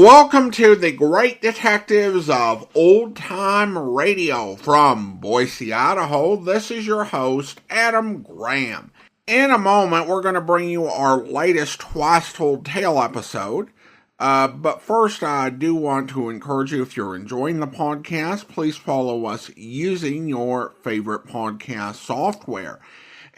Welcome to the Great Detectives of Old Time Radio from Boise, Idaho. This is your host, Adam Graham. In a moment, we're going to bring you our latest Twice Told Tale episode. But first, I do want to encourage you, if you're enjoying the podcast, please follow us using your favorite podcast software.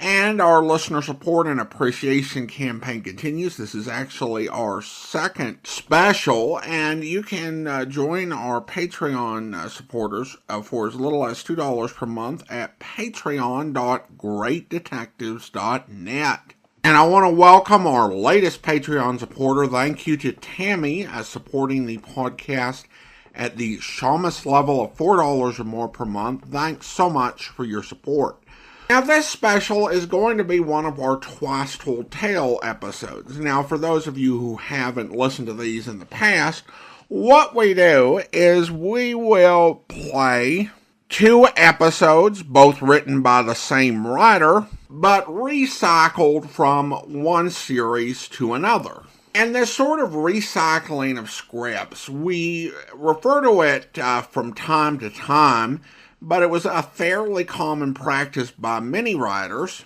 And our listener support and appreciation campaign continues. This is actually our second special, and you can join our Patreon supporters for as little as $2 per month at patreon.greatdetectives.net. And I want to welcome our latest Patreon supporter. Thank you to Tammy supporting the podcast at the Shamus level of $4 or more per month. Thanks so much for your support. Now, this special is going to be one of our Twice Told Tale episodes. Now, for those of you who haven't listened to these in the past, what we do is we will play two episodes, both written by the same writer, but recycled from one series to another. And this sort of recycling of scripts, we refer to it from time to time, but it was a fairly common practice by many writers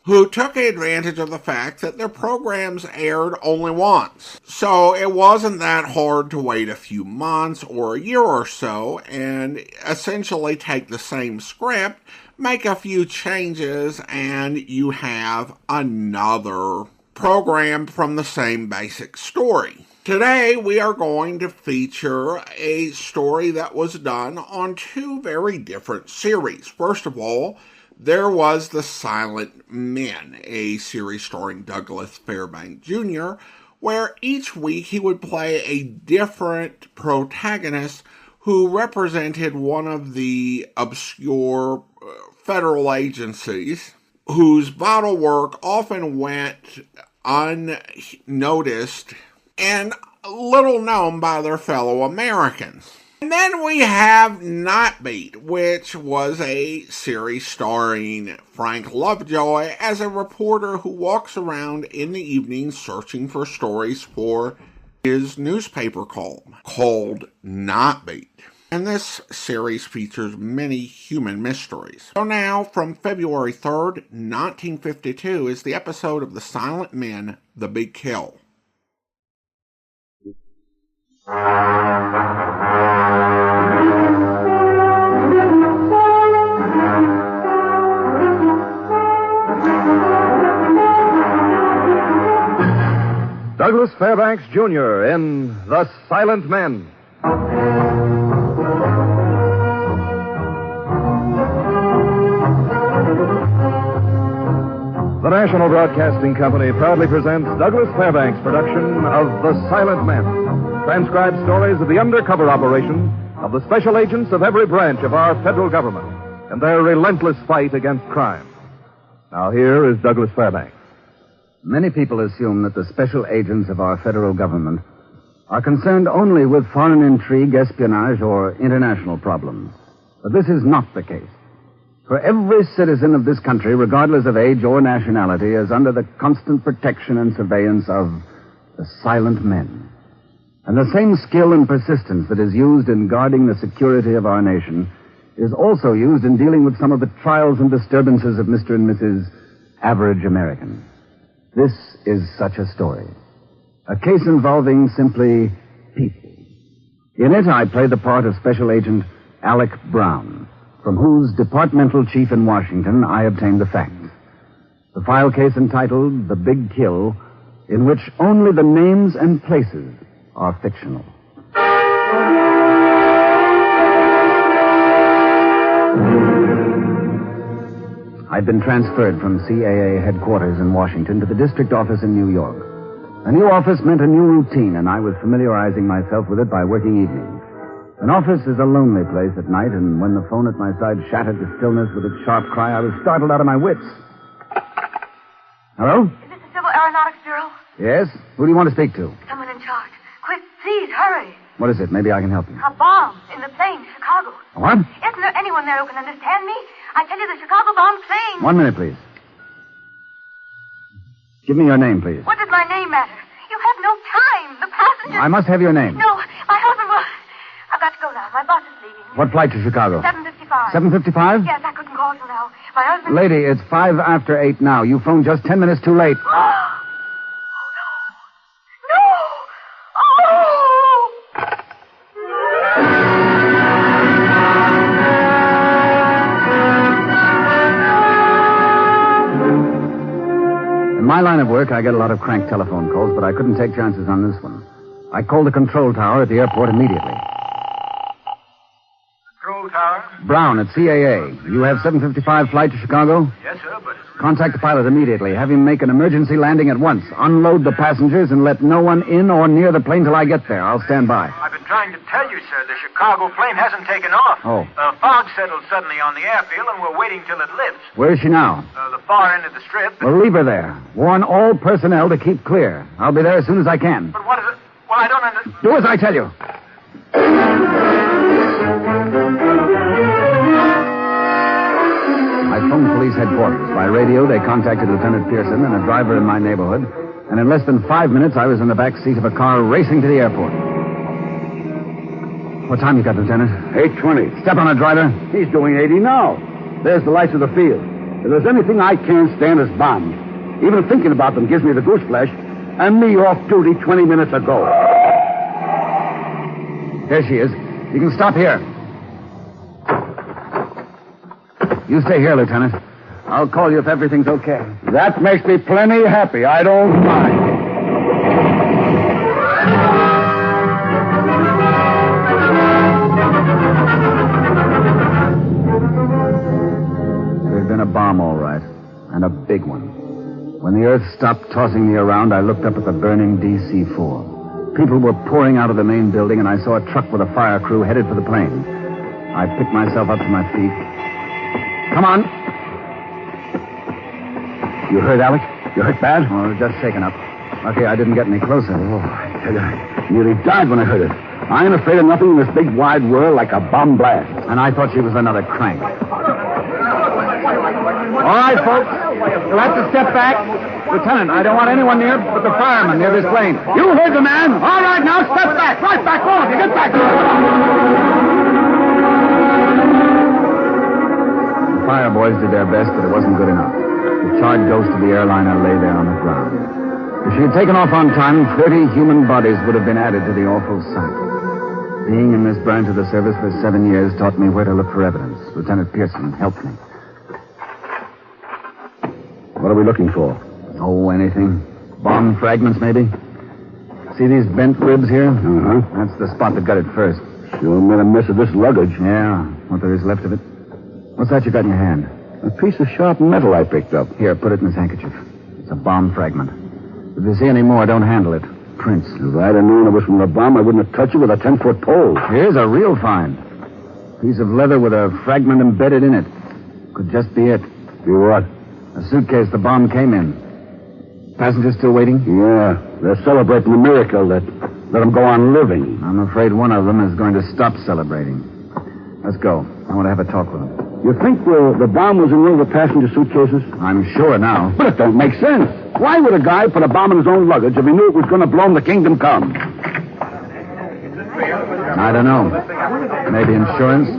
who took advantage of the fact that their programs aired only once. So it wasn't that hard to wait a few months or a year or so and essentially take the same script, make a few changes, and you have another program from the same basic story. Today, we are going to feature a story that was done on two very different series. First of all, there was The Silent Men, a series starring Douglas Fairbanks Jr., where each week he would play a different protagonist who represented one of the obscure federal agencies whose vital work often went unnoticed and little known by their fellow Americans. And then we have Night Beat, which was a series starring Frank Lovejoy as a reporter who walks around in the evening searching for stories for his newspaper column called Night Beat. And this series features many human mysteries. So now, from February 3rd, 1952, is the episode of The Silent Men, The Big Kill. Douglas Fairbanks Jr. in The Silent Men. The National Broadcasting Company proudly presents Douglas Fairbanks' production of The Silent Men. Transcribed stories of the undercover operation of the special agents of every branch of our federal government and their relentless fight against crime. Now here is Douglas Fairbanks. Many people assume that the special agents of our federal government are concerned only with foreign intrigue, espionage, or international problems. But this is not the case. For every citizen of this country, regardless of age or nationality, is under the constant protection and surveillance of the silent men. And the same skill and persistence that is used in guarding the security of our nation is also used in dealing with some of the trials and disturbances of Mr. and Mrs. Average American. This is such a story. A case involving simply people. In it, I play the part of Special Agent Alec Brown, from whose departmental chief in Washington I obtained the facts. The file case entitled The Big Kill, in which only the names and places are fictional. I'd been transferred from CAA headquarters in Washington to the district office in New York. A new office meant a new routine, and I was familiarizing myself with it by working evenings. An office is a lonely place at night, and when the phone at my side shattered the stillness with its sharp cry, I was startled out of my wits. Hello? Is this the Civil Aeronautics Bureau? Yes? Who do you want to speak to? Someone in charge. Quick, please, hurry. What is it? Maybe I can help you. A bomb in the plane, Chicago. What? Isn't there anyone there who can understand me? I tell you, the Chicago bomb plane. 1 minute, please. Give me your name, please. What does my name matter? You have no time. The passengers... I must have your name. No, my husband will... I've got to go now. My bus is leaving. What flight to Chicago? 7:55. 7:55? Yes, I couldn't call till now. My husband... Lady, it's 5 after 8 now. You phoned just 10 minutes too late. In my line of work, I get a lot of crank telephone calls, but I couldn't take chances on this one. I called the control tower at the airport immediately. Control tower? Brown at CAA. You have 7:55 flight to Chicago? Yes, sir, but... Contact the pilot immediately. Have him make an emergency landing at once. Unload the passengers and let no one in or near the plane till I get there. I'll stand by. I've been trying to tell you, sir. The Chicago plane hasn't taken off. Oh. Fog settled suddenly on the airfield, and we're waiting till it lifts. Where is she now? The far end of the strip. Well, leave her there. Warn all personnel to keep clear. I'll be there as soon as I can. But what is it? Well, I don't understand. Do as I tell you. I phoned police headquarters. By radio, they contacted Lieutenant Pearson and a driver in my neighborhood. And in less than 5 minutes, I was in the back seat of a car racing to the airport. What time you got, Lieutenant? 8:20. Step on it, driver. He's doing 80 now. There's the lights of the field. If there's anything I can't stand, it's bombs. Even thinking about them gives me the goose flesh. And me off duty 20 minutes ago. There she is. You can stop here. You stay here, Lieutenant. I'll call you if everything's okay. That makes me plenty happy. I don't mind. There'd been a bomb, all right. And a big one. When the earth stopped tossing me around, I looked up at the burning DC-4. People were pouring out of the main building, and I saw a truck with a fire crew headed for the plane. I picked myself up to my feet. Come on. You hurt, Alex? You hurt bad? Oh, just shaken up. Lucky I didn't get any closer. Oh, I tell you, I nearly died when I heard it. I ain't afraid of nothing in this big wide world like a bomb blast. And I thought she was another crank. All right, folks. You'll have to step back. Lieutenant, I don't want anyone near but the fireman near this plane. You heard the man. All right, now step back. Right back. All of you, get back. The fire boys did their best, but it wasn't good enough. The charred ghost of the airliner lay there on the ground. If she had taken off on time, 30 human bodies would have been added to the awful sight. Being in this branch of the service for 7 years taught me where to look for evidence. Lieutenant Pearson helped me. What are we looking for? Oh, anything. Bomb fragments, maybe? See these bent ribs here? Uh-huh. That's the spot that got it first. Sure made a mess of this luggage. Yeah, what there is left of it. What's that you got in your hand? A piece of sharp metal I picked up. Here, put it in this handkerchief. It's a bomb fragment. If you see any more, don't handle it. Prints. If I'd have known it was from the bomb, I wouldn't have touched it with a 10-foot pole. Here's a real find. Piece of leather with a fragment embedded in it. Could just be it. Be what? A suitcase the bomb came in. Passengers still waiting? Yeah, they're celebrating the miracle that let them go on living. I'm afraid one of them is going to stop celebrating. Let's go. I want to have a talk with them. You think the bomb was in one of the passenger suitcases? I'm sure now. But it don't make sense. Why would a guy put a bomb in his own luggage if he knew it was going to blow him the kingdom come? I don't know. Maybe insurance.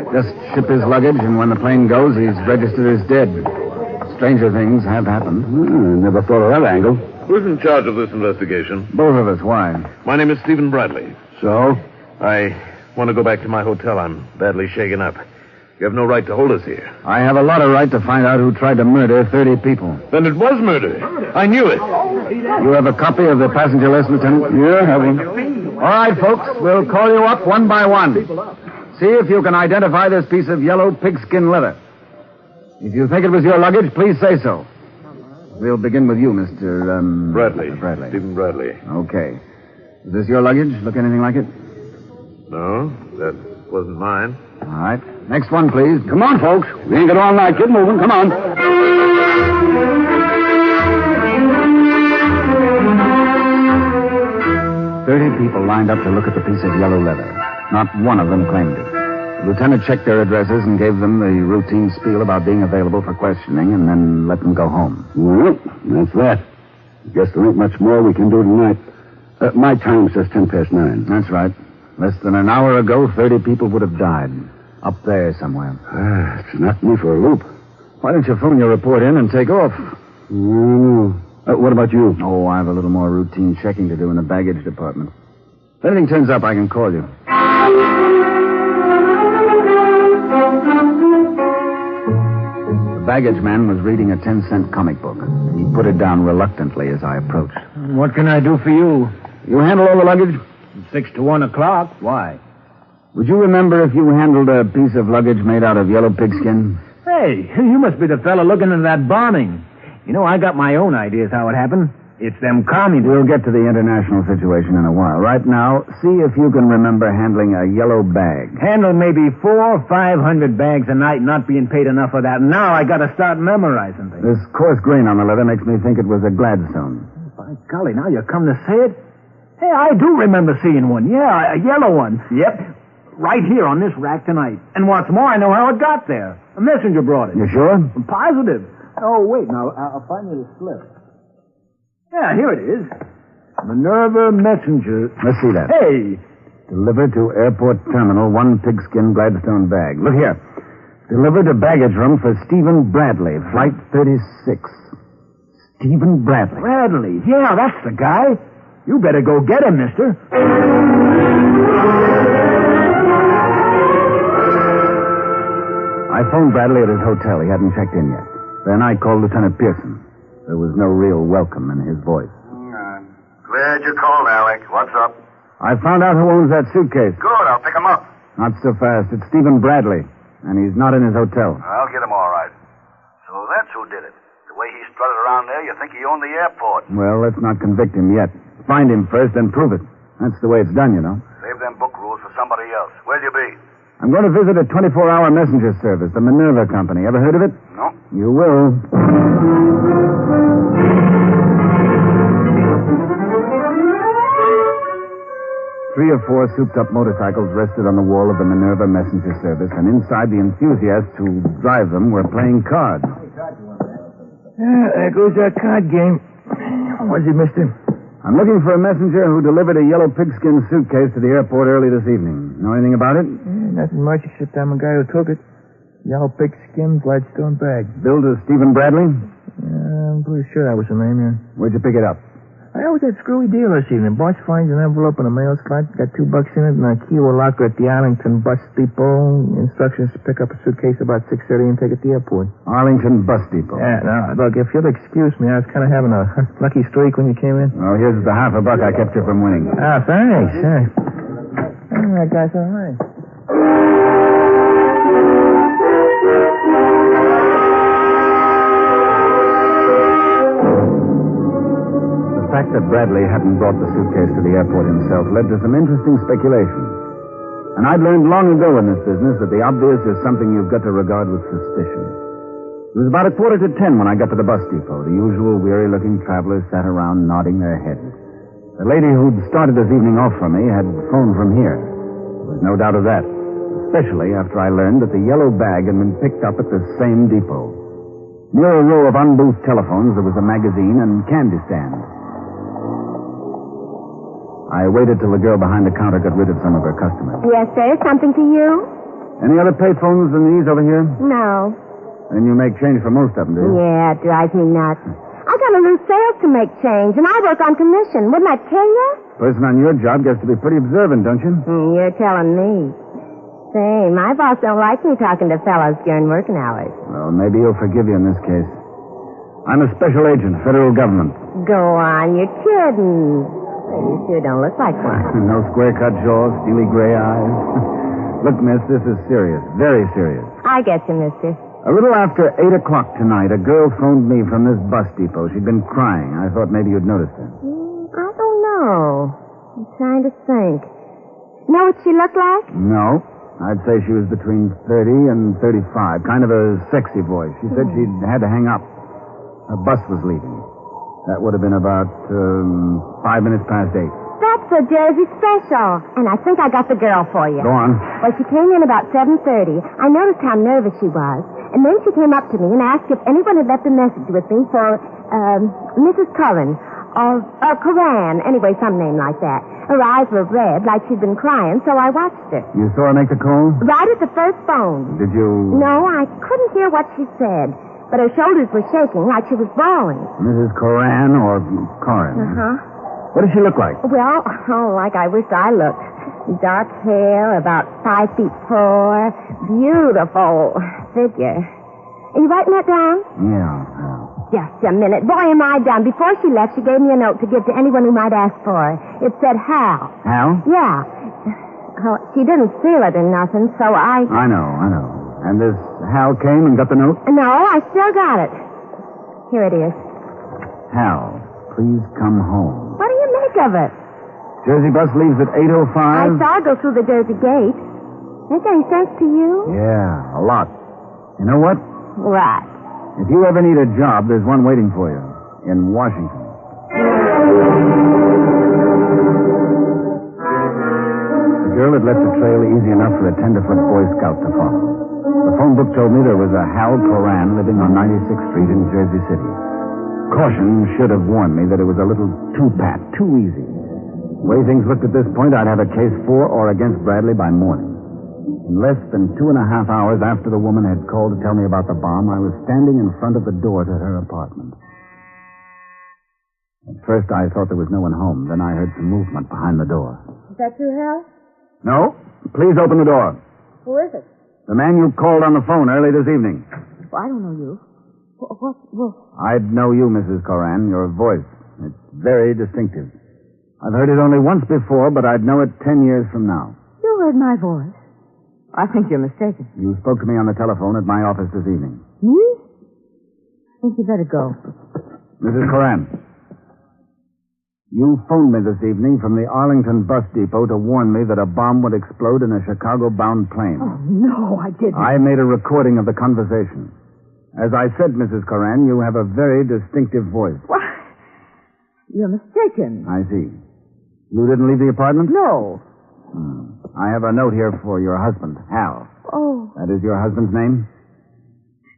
Just ship his luggage, and when the plane goes, he's registered as dead. Stranger things have happened. Never thought of that angle. Who's in charge of this investigation? Both of us. Why? My name is Stephen Bradley. So? I want to go back to my hotel. I'm badly shaken up. You have no right to hold us here. I have a lot of right to find out who tried to murder 30 people. Then it was murder. I knew it. You have a copy of the passenger list, Lieutenant? Yeah, have one. All right, folks. We'll call you up one by one. See if you can identify this piece of yellow pigskin leather. If you think it was your luggage, please say so. We'll begin with you, Mr. Bradley. Bradley. Stephen Bradley. Okay. Is this your luggage? Look anything like it? No, that wasn't mine. All right. Next one, please. Come on, folks. We ain't got all night. Get moving. Come on. 30 people lined up to look at the piece of yellow leather. Not one of them claimed it. The lieutenant checked their addresses and gave them the routine spiel about being available for questioning and then let them go home. Well, that's that. Guess there ain't much more we can do tonight. My time says 9:10. That's right. Less than an hour ago, 30 people would have died. Up there somewhere. It's knocked me for a loop. Why don't you phone your report in and take off? No. What about you? Oh, I have a little more routine checking to do in the baggage department. If anything turns up, I can call you. The baggage man was reading a 10-cent comic book. He put it down reluctantly as I approached. What can I do for you? You handle all the luggage? 6 to 1 o'clock. Why? Would you remember if you handled a piece of luggage made out of yellow pigskin? Hey, you must be the fella looking into that bombing. You know, I got my own ideas how it happened. It's them commies. We'll get to the international situation in a while. Right now, see if you can remember handling a yellow bag. Handle maybe 400 or 500 bags a night, not being paid enough for that. Now I got to start memorizing things. This coarse grain on the leather makes me think it was a Gladstone. By golly, now you come to say it. Hey, I do remember seeing one. Yeah, a yellow one. Yep. Right here on this rack tonight. And what's more, I know how it got there. A messenger brought it. You sure? I'm positive. Oh, wait, now, I'll find you the slip. Yeah, here it is. Minerva Messenger. Let's see that. Hey! Delivered to airport terminal, 1 pigskin Gladstone bag. Look here. Delivered to baggage room for Stephen Bradley, flight 36. Stephen Bradley. Bradley? Yeah, that's the guy. You better go get him, mister. I phoned Bradley at his hotel. He hadn't checked in yet. Then I called Lieutenant Pearson. There was no real welcome in his voice. Glad you called, Alec. What's up? I found out who owns that suitcase. Good, I'll pick him up. Not so fast. It's Stephen Bradley, and he's not in his hotel. I'll get him all right. So that's who did it. The way he strutted around there, you think he owned the airport. Well, let's not convict him yet. Find him first, then prove it. That's the way it's done, you know. Save them book rules for somebody else. Where'll you be? I'm going to visit a 24-hour messenger service, the Minerva Company. Ever heard of it? No. You will. 3 or 4 souped-up motorcycles rested on the wall of the Minerva messenger service, and inside the enthusiasts who drive them were playing cards. There goes that card game. What's it, mister? I'm looking for a messenger who delivered a yellow pigskin suitcase to the airport early this evening. Know anything about it? Nothing much except I'm a guy who took it. Yellow pigskin Gladstone bag. Billed to Stephen Bradley? I'm pretty sure that was the name, yeah. Where'd you pick it up? I was at screwy deal this evening. Boss finds an envelope in a mail slot, got $2 in it, and a key to a locker at the Arlington bus depot. Instructions to pick up a suitcase about 6:30 and take it to the airport. Arlington bus depot. Yeah, now, look, if you'll excuse me, I was kind of having a lucky streak when you came in. Well, here's the $50 I kept you from winning. Ah, thanks. That guy's all right. The fact that Bradley hadn't brought the suitcase to the airport himself led to some interesting speculation. And I'd learned long ago in this business that the obvious is something you've got to regard with suspicion. It was about 9:45 when I got to the bus depot. The usual weary-looking travelers sat around nodding their heads. The lady who'd started this evening off for me had phoned from here. There was no doubt of that, especially after I learned that the yellow bag had been picked up at the same depot. Near a row of unboothed telephones, there was a magazine and candy stand. I waited till the girl behind the counter got rid of some of her customers. Yes, sir. Something to you? Any other payphones than these over here? No. And you make change for most of them, do you? Yeah, it drives me nuts. I got to lose sales to make change, and I work on commission. Wouldn't that kill you? Person on your job gets to be pretty observant, don't you? You're telling me. Say, my boss don't like me talking to fellows during working hours. Well, maybe he'll forgive you in this case. I'm a special agent, federal government. Go on, you're kidding. You sure don't look like one. No square-cut jaws, steely gray eyes. Look, miss, this is serious. Very serious. I get you, mister. A little after 8 o'clock tonight, a girl phoned me from this bus depot. She'd been crying. I thought maybe you'd noticed her. I don't know. I'm trying to think. Know what she looked like? No. I'd say she was between 30 and 35. Kind of a sexy voice. She said she'd had to hang up. Her bus was leaving. That would have been about 5 minutes past 8. That's a Jersey special. And I think I got the girl for you. Go on. Well, she came in about 7:30. I noticed how nervous she was. And then she came up to me and asked if anyone had left a message with me for Mrs. Cullen. Coran. Anyway, some name like that. Her eyes were red, like she'd been crying, so I watched her. You saw her make the call? Right at the first phone. Did you... No, I couldn't hear what she said, but her shoulders were shaking like she was bawling. Mrs. Coran or Corin? Uh-huh. What does she look like? Well, like I wished I looked. Dark hair, about 5'4", beautiful figure. Are you writing that down? Yeah. Just a minute. Boy, am I done. Before she left, she gave me a note to give to anyone who might ask for her. It said Hal. Hal? Yeah. Oh, she didn't seal it or nothing, so I know. And this Hal came and got the note? No, I still got it. Here it is. Hal, please come home. What do you make of it? Jersey bus leaves at 8:05. I saw it go through the Jersey gate. Make any sense to you? Yeah, a lot. You know what? What? If you ever need a job, there's one waiting for you. In Washington. The girl had left the trail easy enough for a tenderfoot Boy Scout to follow. The phone book told me there was a Hal Coran living on 96th Street in Jersey City. Caution should have warned me that it was a little too pat, too easy. The way things looked at this point, I'd have a case for or against Bradley by morning. In less than 2.5 hours after the woman had called to tell me about the bomb, I was standing in front of the door to her apartment. At first, I thought there was no one home. Then I heard some movement behind the door. Is that you, Hal? No. Please open the door. Who is it? The man you called on the phone early this evening. Well, I don't know you. What? I'd know you, Mrs. Coran. Your voice. It's very distinctive. I've heard it only once before, but I'd know it 10 years from now. You heard my voice. I think you're mistaken. You spoke to me on the telephone at my office this evening. Me? I think you better go. Mrs. Coran, you phoned me this evening from the Arlington bus depot to warn me that a bomb would explode in a Chicago-bound plane. Oh, no, I didn't. I made a recording of the conversation. As I said, Mrs. Coran, you have a very distinctive voice. What? You're mistaken. I see. You didn't leave the apartment? No. I have a note here for your husband, Hal. Oh. That is your husband's name?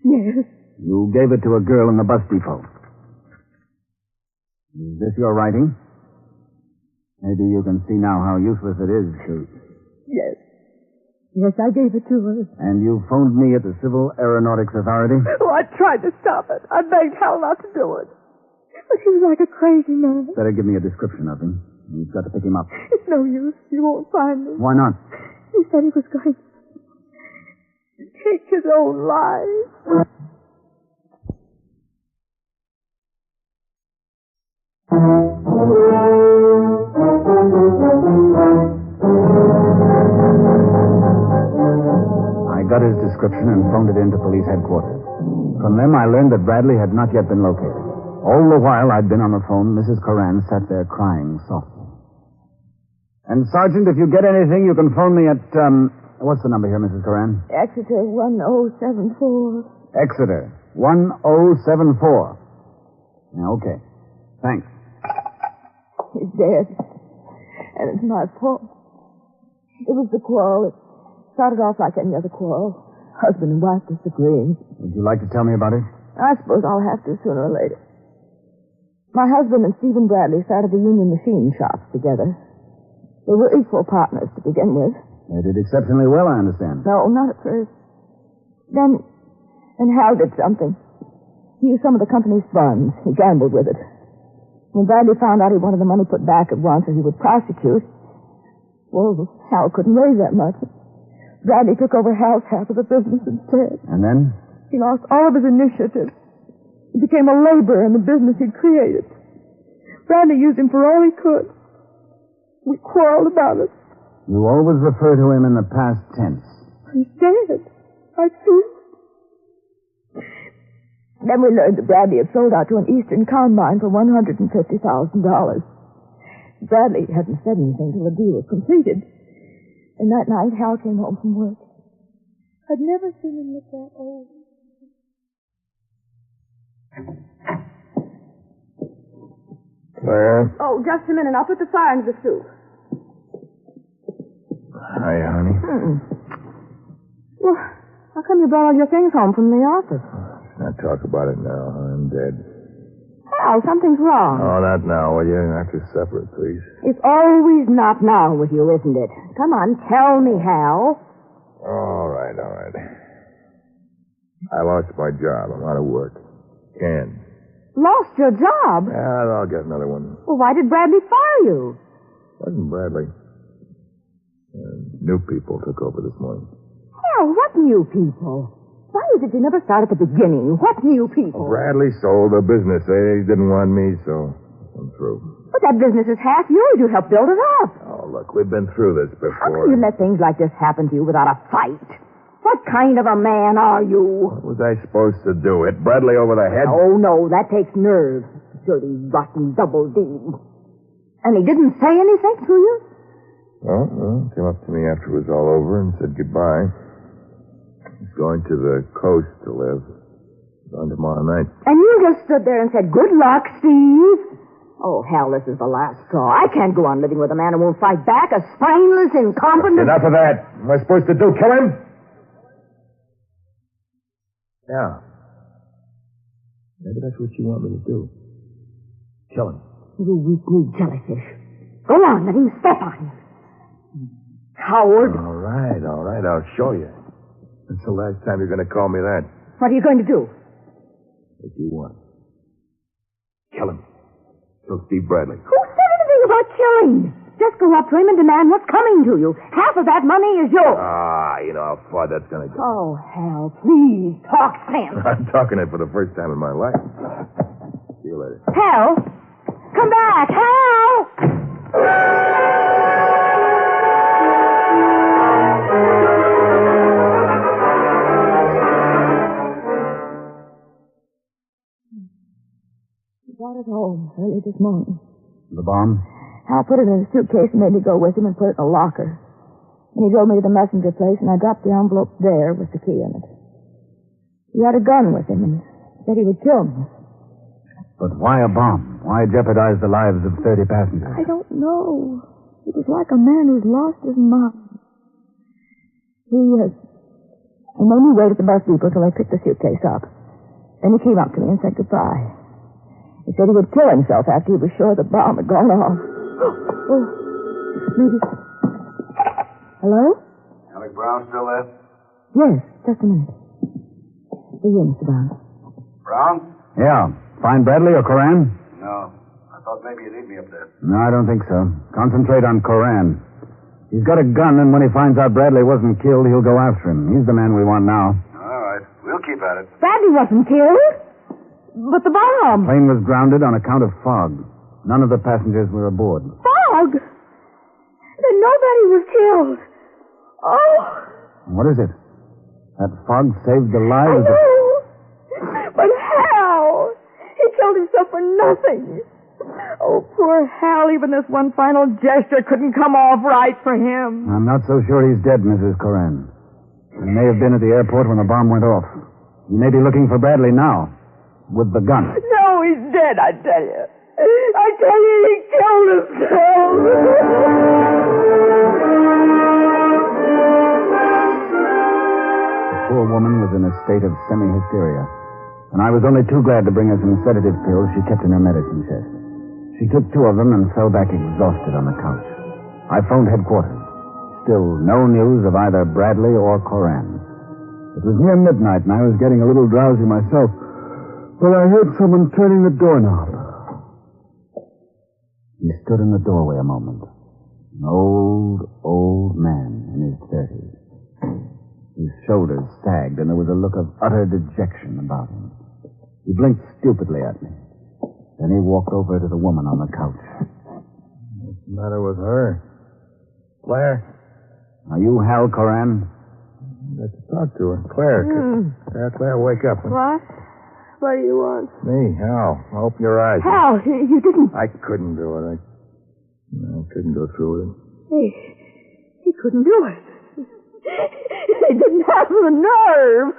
Yes. You gave it to a girl in the bus depot. Is this your writing? Maybe you can see now how useless it is to... Yes. Yes, I gave it to her. And you phoned me at the Civil Aeronautics Authority? Oh, I tried to stop it. I begged Hal not to do it. But he was like a crazy man. Better give me a description of him. We've got to pick him up. It's no use. You won't find him. Why not? He said he was going to take his own life. I got his description and phoned it in to police headquarters. From them, I learned that Bradley had not yet been located. All the while I'd been on the phone, Mrs. Coran sat there crying softly. And, Sergeant, if you get anything, you can phone me at, what's the number here, Mrs. Coran? Exeter 1074. Exeter 1074. Yeah, okay. Thanks. He's dead. And it's my fault. It was the quarrel. It started off like any other quarrel. Husband and wife disagreeing. Would you like to tell me about it? I suppose I'll have to sooner or later. My husband and Stephen Bradley started the union machine shops together. They were equal partners to begin with. They did exceptionally well, I understand. No, not at first. Then Hal did something. He used some of the company's funds. He gambled with it. When Bradley found out he wanted the money put back at once or he would prosecute, well, Hal couldn't raise that much. Bradley took over Hal's half of the business instead. And then? He lost all of his initiative. He became a laborer in the business he'd created. Bradley used him for all he could. We quarreled about it. You always refer to him in the past tense. He's dead. I see. Then we learned that Bradley had sold out to an eastern combine for $150,000. Bradley hadn't said anything till the deal was completed. And that night, Hal came home from work. I'd never seen him look that old. Claire? Oh, just a minute. I'll put the fire into the soup. Hi, honey. Well, how come you brought all your things home from the office? Let's not talk about it now. I'm dead. Hal, something's wrong. Oh, not now, will you? After supper, please. It's always not now with you, isn't it? Come on, tell me, Hal. All right. I lost my job. I'm out of work. Can. Lost your job? Yeah, I'll get another one. Well, why did Bradley fire you? Wasn't Bradley. New people took over this morning. Hal, what new people? Why is it you never start at the beginning? What new people? Bradley sold the business. They didn't want me, so I'm through. But that business is half yours. You helped build it up. Oh, look, we've been through this before. How can you let things like this happen to you without a fight? What kind of a man are you? What was I supposed to do? Hit Bradley over the head? Oh, no, that takes nerve. Dirty, rotten double D. And he didn't say anything to you? Well, came up to me after it was all over and said goodbye. He's going to the coast to live. On tomorrow night. And you just stood there and said, good luck, Steve. Oh, Hal, this is the last straw. I can't go on living with a man who won't fight back, a spineless, incompetent... Enough of that. What am I supposed to do? Kill him? Yeah. Maybe that's what you want me to do. Kill him. You weak-kneed jellyfish. Go on, let him step on you. Coward. All right. I'll show you. It's the last time you're going to call me that. What are you going to do? What you want. Kill him. Kill Steve Bradley. Who said anything about killing? Just go up to him and demand what's coming to you. Half of that money is yours. You know how far that's going to go. Oh, Hal, please, talk sense. I'm talking it for the first time in my life. See you later. Hal, come back, Hal! Brought it home early this morning. The bomb? Hal put it in a suitcase and made me go with him and put it in a locker. And he drove me to the messenger place, and I dropped the envelope there with the key in it. He had a gun with him and said he would kill me. But why a bomb? Why jeopardize the lives of 30 passengers? I don't know. It was like a man who's lost his mind. He made me wait at the bus depot till I picked the suitcase up. Then he came up to me and said goodbye. He said he would kill himself after he was sure the bomb had gone off. Oh, maybe. Hello? Alec Brown still there? Yes, just a minute. Here, Mr. Brown. Brown? Yeah. Find Bradley or Coran? No. I thought maybe you'd need me up there. No, I don't think so. Concentrate on Coran. He's got a gun, and when he finds out Bradley wasn't killed, he'll go after him. He's the man we want now. All right. We'll keep at it. Bradley wasn't killed. But the bomb. Plane was grounded on account of fog. None of the passengers were aboard. Fog? Then nobody was killed. Oh. What is it? That fog saved the I lives of... know. But how? He killed himself for nothing. Oh, poor Hal. Even this one final gesture couldn't come off right for him. I'm not so sure he's dead, Mrs. Coran. He may have been at the airport when the bomb went off. He may be looking for Bradley now. With the gun. No, he's dead, I tell you. I tell you, he killed himself. The poor woman was in a state of semi-hysteria, and I was only too glad to bring her some sedative pills she kept in her medicine chest. She took 2 of them and fell back exhausted on the couch. I phoned headquarters. Still no news of either Bradley or Coran. It was near midnight, and I was getting a little drowsy myself. But I heard someone turning the doorknob. He stood in the doorway a moment. An old man in his 30s. His shoulders sagged, and there was a look of utter dejection about him. He blinked stupidly at me. Then he walked over to the woman on the couch. What's the matter with her? Claire? Are you Hal Coran? I'd like to talk to her. Claire, Claire, wake up. What? What do you want? Me, Hal. Open your eyes. Hal, you didn't... I couldn't do it. I couldn't go through with it. He couldn't do it. He didn't have the nerve.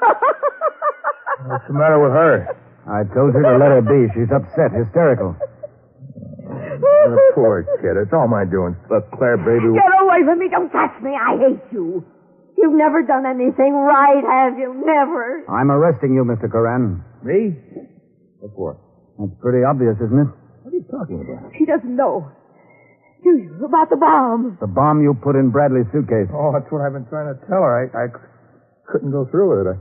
What's the matter with her? I told you to let her be. She's upset, hysterical. The poor kid. It's all my doing. Look, Claire, baby... Get away from me. Don't touch me. I hate you. You've never done anything right, have you? Never. I'm arresting you, Mr. Coran. Me? What for? That's pretty obvious, isn't it? What are you talking about? He doesn't know. Do you? About the bomb. The bomb you put in Bradley's suitcase. Oh, that's what I've been trying to tell her. I couldn't go through with it.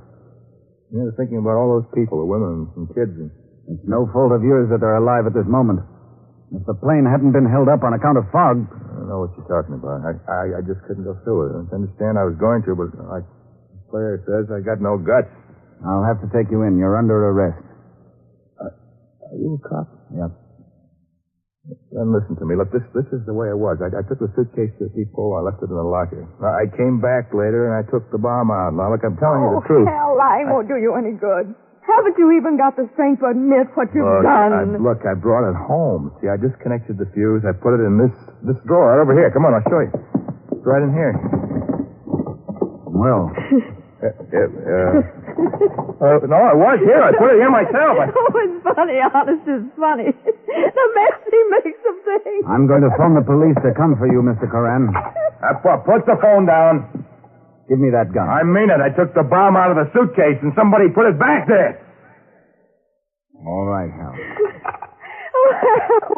I was thinking about all those people, the women and kids. And... It's no fault of yours that they're alive at this moment. If the plane hadn't been held up on account of fog... I don't know what you're talking about. I just couldn't go through with it. I understand I was going to, but like Claire says, I got no guts. I'll have to take you in. You're under arrest. Are you a cop? Yep. Then listen to me. Look, this is the way it was. I took the suitcase to the depot. I left it in the locker. I came back later, and I took the bomb out. Now, look, I'm telling you the truth. Hell, lying won't do you any good. Haven't you even got the strength to admit what you've done? Look, I brought it home. See, I disconnected the fuse. I put it in this drawer right over here. Come on, I'll show you. It's right in here. Well. No, I was here. I put it here myself. Oh, it's funny. Honest, it's funny. The mess he makes of things. I'm going to phone the police to come for you, Mr. Coran. Put the phone down. Give me that gun. I mean it. I took the bomb out of the suitcase and somebody put it back there. All right, Hal.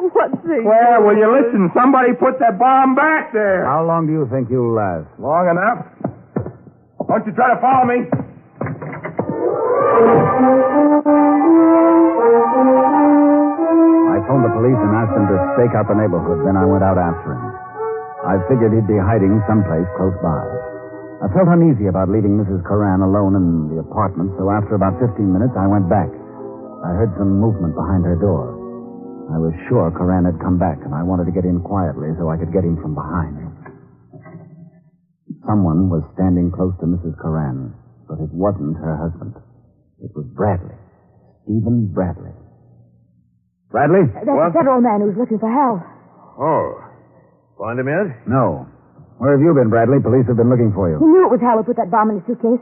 What's the... Well, will you listen? Somebody put that bomb back there. How long do you think you'll last? Long enough. Don't you try to follow me. I phoned the police and asked them to stake out the neighborhood. Then I went out after him. I figured he'd be hiding someplace close by. I felt uneasy about leaving Mrs. Coran alone in the apartment, so after about 15 minutes, I went back. I heard some movement behind her door. I was sure Coran had come back, and I wanted to get in quietly so I could get him from behind. Someone was standing close to Mrs. Coran, but it wasn't her husband. It was Bradley. Stephen Bradley. Bradley? That's the federal man who's looking for Hal. Oh. Find him yet? No. Where have you been, Bradley? Police have been looking for you. You knew it was Hal who put that bomb in his suitcase.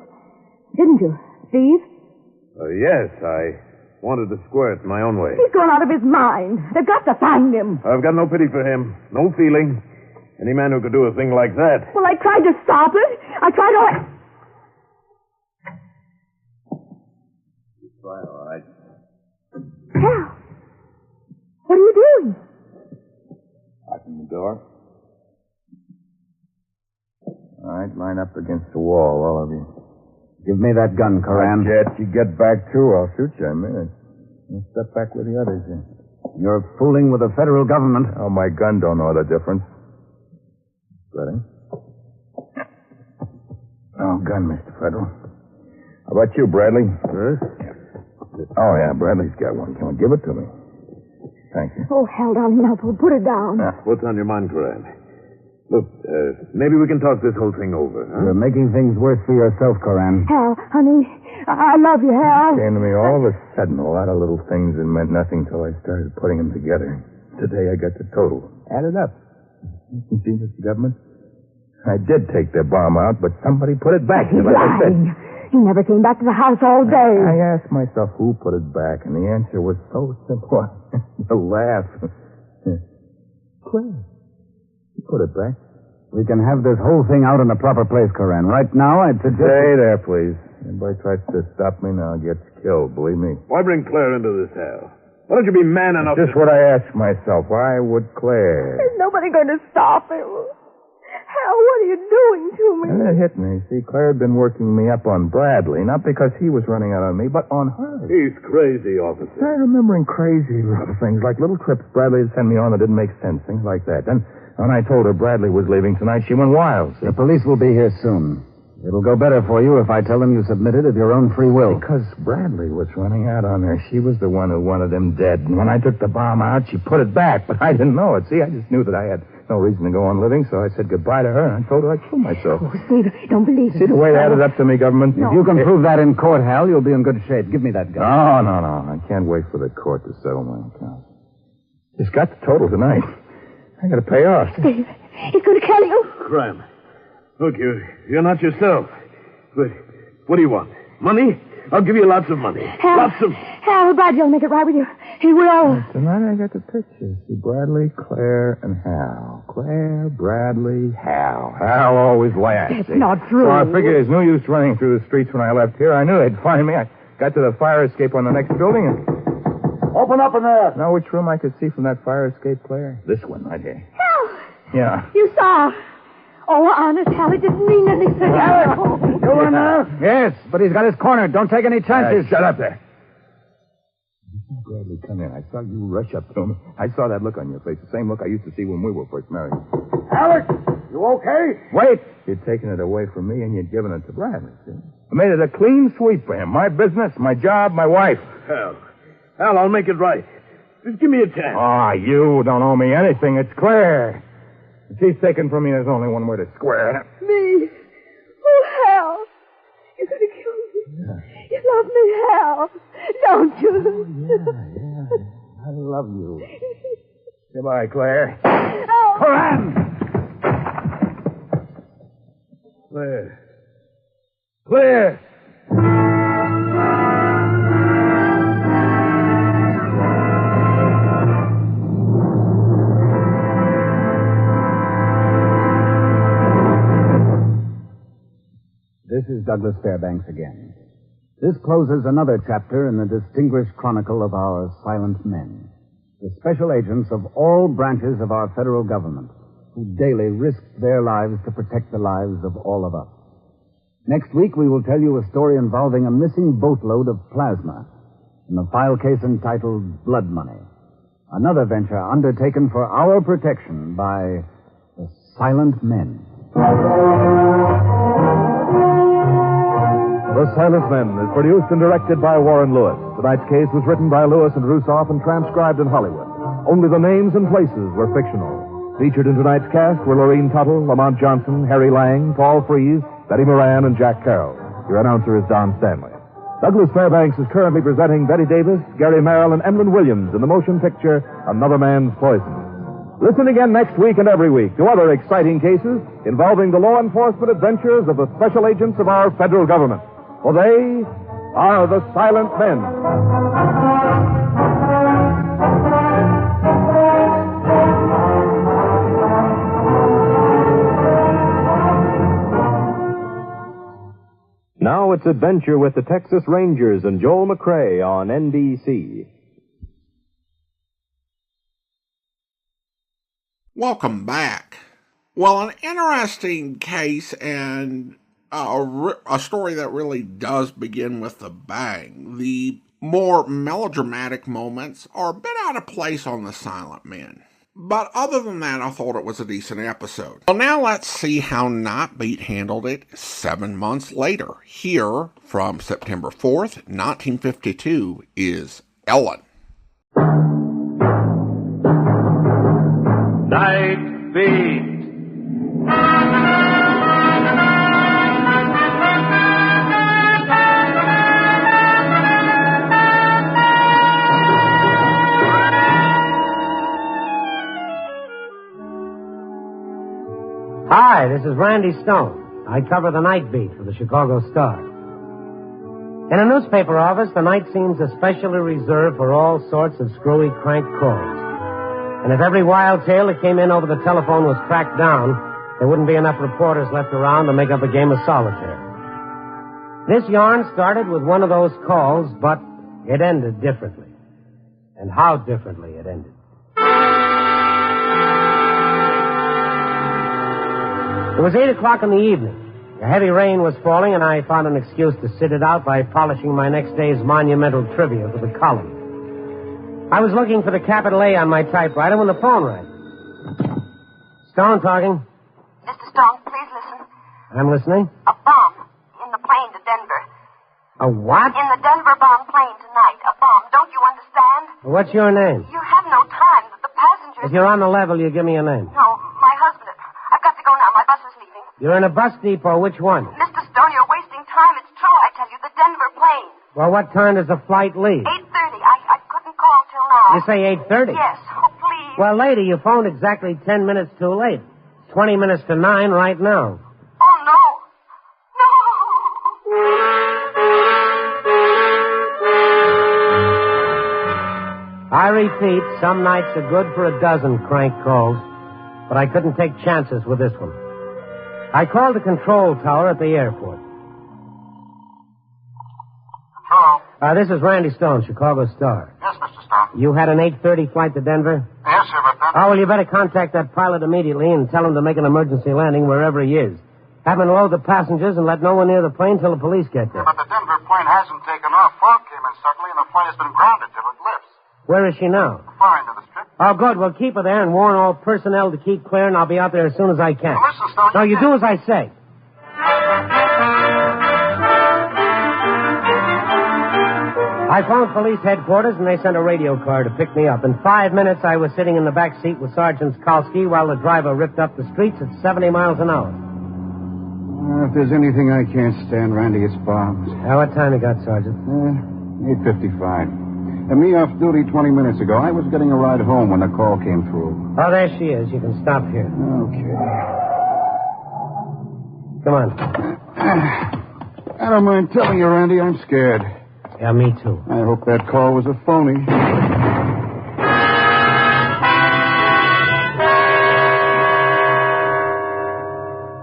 Didn't you, Steve? Yes, I wanted to square it my own way. He's gone out of his mind. They've got to find him. I've got no pity for him. No feeling. Any man who could do a thing like that. Well, I tried to stop it. I tried to... Try, all right. Hal, what are you doing? Locking the door. All right, line up against the wall, all of you. Give me that gun, Coran. Jet, you get back too, I'll shoot you in a minute. You step back with the others here. You're fooling with the federal government. Oh, my gun don't know the difference. Ready? Oh, gun, Mr. Federal. How about you, Bradley? Huh? Oh, yeah, Bradley's got one. Come on, give it to me. Thank you. Oh, Hal, darling, now put it down. What's on your mind, Coran? Look, maybe we can talk this whole thing over, huh? You're making things worse for yourself, Coran. Hal, honey, I love you, Hal. Came to me all of a sudden, a lot of little things that meant nothing till I started putting them together. Today I got the total. Added up. You see, Mr. Government? I did take their bomb out, but somebody put it back. He's Like I said. lying. He never came back to the house all day. I asked myself who put it back, and the answer was so simple. You laugh. Claire. You put it back. We can have this whole thing out in the proper place, Coran. Right now, I'd suggest... Stay there, please. Anybody tries to stop me now gets killed, believe me. Why bring Claire into this, Hal? Why don't you be man enough Just what I asked myself. Why would Claire? There's nobody going to stop him. Hal, what are you doing to me? And it hit me. See, Claire had been working me up on Bradley, not because he was running out on me, but on her. He's crazy, officer. Started remembering crazy little things, like little trips Bradley had sent me on that didn't make sense, things like that. Then, when I told her Bradley was leaving tonight, she went wild. See? The police will be here soon. It'll go better for you if I tell them you submitted of your own free will. Because Bradley was running out on her. She was the one who wanted him dead. And when I took the bomb out, she put it back, but I didn't know it. See, I just knew that I had no reason to go on living, so I said goodbye to her, and I told her I'd kill myself. Oh, Steve, don't believe it. See the way they added up to me, government? If you can prove that in court, Hal, you'll be in good shape. Give me that gun. No. I can't wait for the court to settle my account. Just got the total tonight. I got to pay off. Steve, he's going to kill you. Crime. Look, you're not yourself. But what do you want? Money? I'll give you lots of money. Hal, Lots of... Hal, Bradley will make it right with you. He will. Tonight I got the picture. See, Bradley, Claire, and Hal. Claire, Bradley, Hal. Hal always laughs. That's not true. So I figured there's no use running through the streets when I left here. I knew they'd find me. I got to the fire escape on the next building and... Open up in there. Know which room I could see from that fire escape, Claire? This one right here. Hal! Yeah. You saw. Oh, honest, Hal, it didn't mean anything. You in there? Yes, but he's got his corner. Don't take any chances. Shut up there. Bradley, come in. I saw you rush up to him. I saw that look on your face, the same look I used to see when we were first married. Alex, you okay? Wait! You'd taken it away from me and you'd given it to Bradley. See? I made it a clean sweep for him. My business, my job, my wife. Hal, I'll make it right. Just give me a chance. Ah, you don't owe me anything. It's Claire. If she's taken from me, there's only one way to square it. Me? Oh, Hal. You're going to kill me. Yeah. You love me, Hal. Don't you? Yeah. I love you. Goodbye, Claire. Oh. Coran! Claire! This is Douglas Fairbanks again. This closes another chapter in the distinguished chronicle of our silent men, the special agents of all branches of our federal government, who daily risked their lives to protect the lives of all of us. Next week, we will tell you a story involving a missing boatload of plasma in the file case entitled Blood Money, another venture undertaken for our protection by the Silent Men. The Silent Men is produced and directed by Warren Lewis. Tonight's case was written by Lewis and Rusoff and transcribed in Hollywood. Only the names and places were fictional. Featured in tonight's cast were Lorene Tuttle, Lamont Johnson, Harry Lang, Paul Freese, Betty Moran, and Jack Carroll. Your announcer is Don Stanley. Douglas Fairbanks is currently presenting Betty Davis, Gary Merrill, and Emlyn Williams in the motion picture Another Man's Poison. Listen again next week and every week to other exciting cases involving the law enforcement adventures of the special agents of our federal government. For they are the Silent Men. Now it's adventure with the Texas Rangers and Joel McRae on NBC. Welcome back. Well, an interesting case and a story that really does begin with a bang. The more melodramatic moments are a bit out of place on The Silent Men. But other than that, I thought it was a decent episode. Well, now let's see how Nightbeat handled it 7 months later. Here, from September 4th, 1952, is Ellen. Nightbeat. Hi, this is Randy Stone. I cover the night beat for the Chicago Star. In a newspaper office, the night seems especially reserved for all sorts of screwy crank calls. And if every wild tale that came in over the telephone was tracked down, there wouldn't be enough reporters left around to make up a game of solitaire. This yarn started with one of those calls, but it ended differently. And how differently it ended. It was 8 o'clock in the evening. A heavy rain was falling, and I found an excuse to sit it out by polishing my next day's monumental trivia for the column. I was looking for the capital A on my typewriter when the phone rang. Stone talking. Mr. Stone, please listen. I'm listening. A bomb in the plane to Denver. A what? In the Denver-bound plane tonight. A bomb. Don't you understand? What's your name? You have no time. The passengers... If you're on the level, you give me a name. No, my husband. I've got to go now. My bus is leaving. You're in a bus depot. Which one? Mr. Stone, you're wasting time. It's true, I tell you. The Denver plane. Well, what time does the flight leave? 8:30. I couldn't call till now. You say 8:30? Yes. Oh, please. Well, lady, you phoned exactly 10 minutes too late. 20 minutes to 9 right now. Oh, no. I repeat, some nights are good for a dozen crank calls, but I couldn't take chances with this one. I called the control tower at the airport. Hello? This is Randy Stone, Chicago Star. Yes, Mr. Stone. You had an 8:30 flight to Denver? Yes, sir, but then... Oh, well, you better contact that pilot immediately and tell him to make an emergency landing wherever he is. Have him load the passengers and let no one near the plane till the police get there. Yeah, but the Denver plane hasn't taken off. Fog came in suddenly, and the flight has been grounded till it lifts. Where is she now? Far into the strip. Oh, good. Well, keep her there and warn all personnel to keep clear, and I'll be out there as soon as I can. Well, listen, Stone... No, you do as I say. I phoned police headquarters, and they sent a radio car to pick me up. In 5 minutes, I was sitting in the back seat with Sergeant Skalski while the driver ripped up the streets at 70 miles an hour. If there's anything I can't stand, Randy, it's bombs. What time you got, Sergeant? 8:55. And me off duty 20 minutes ago. I was getting a ride home when the call came through. Oh, there she is. You can stop here. Okay. Come on. I don't mind telling you, Randy, I'm scared. Yeah, me too. I hope that call was a phony.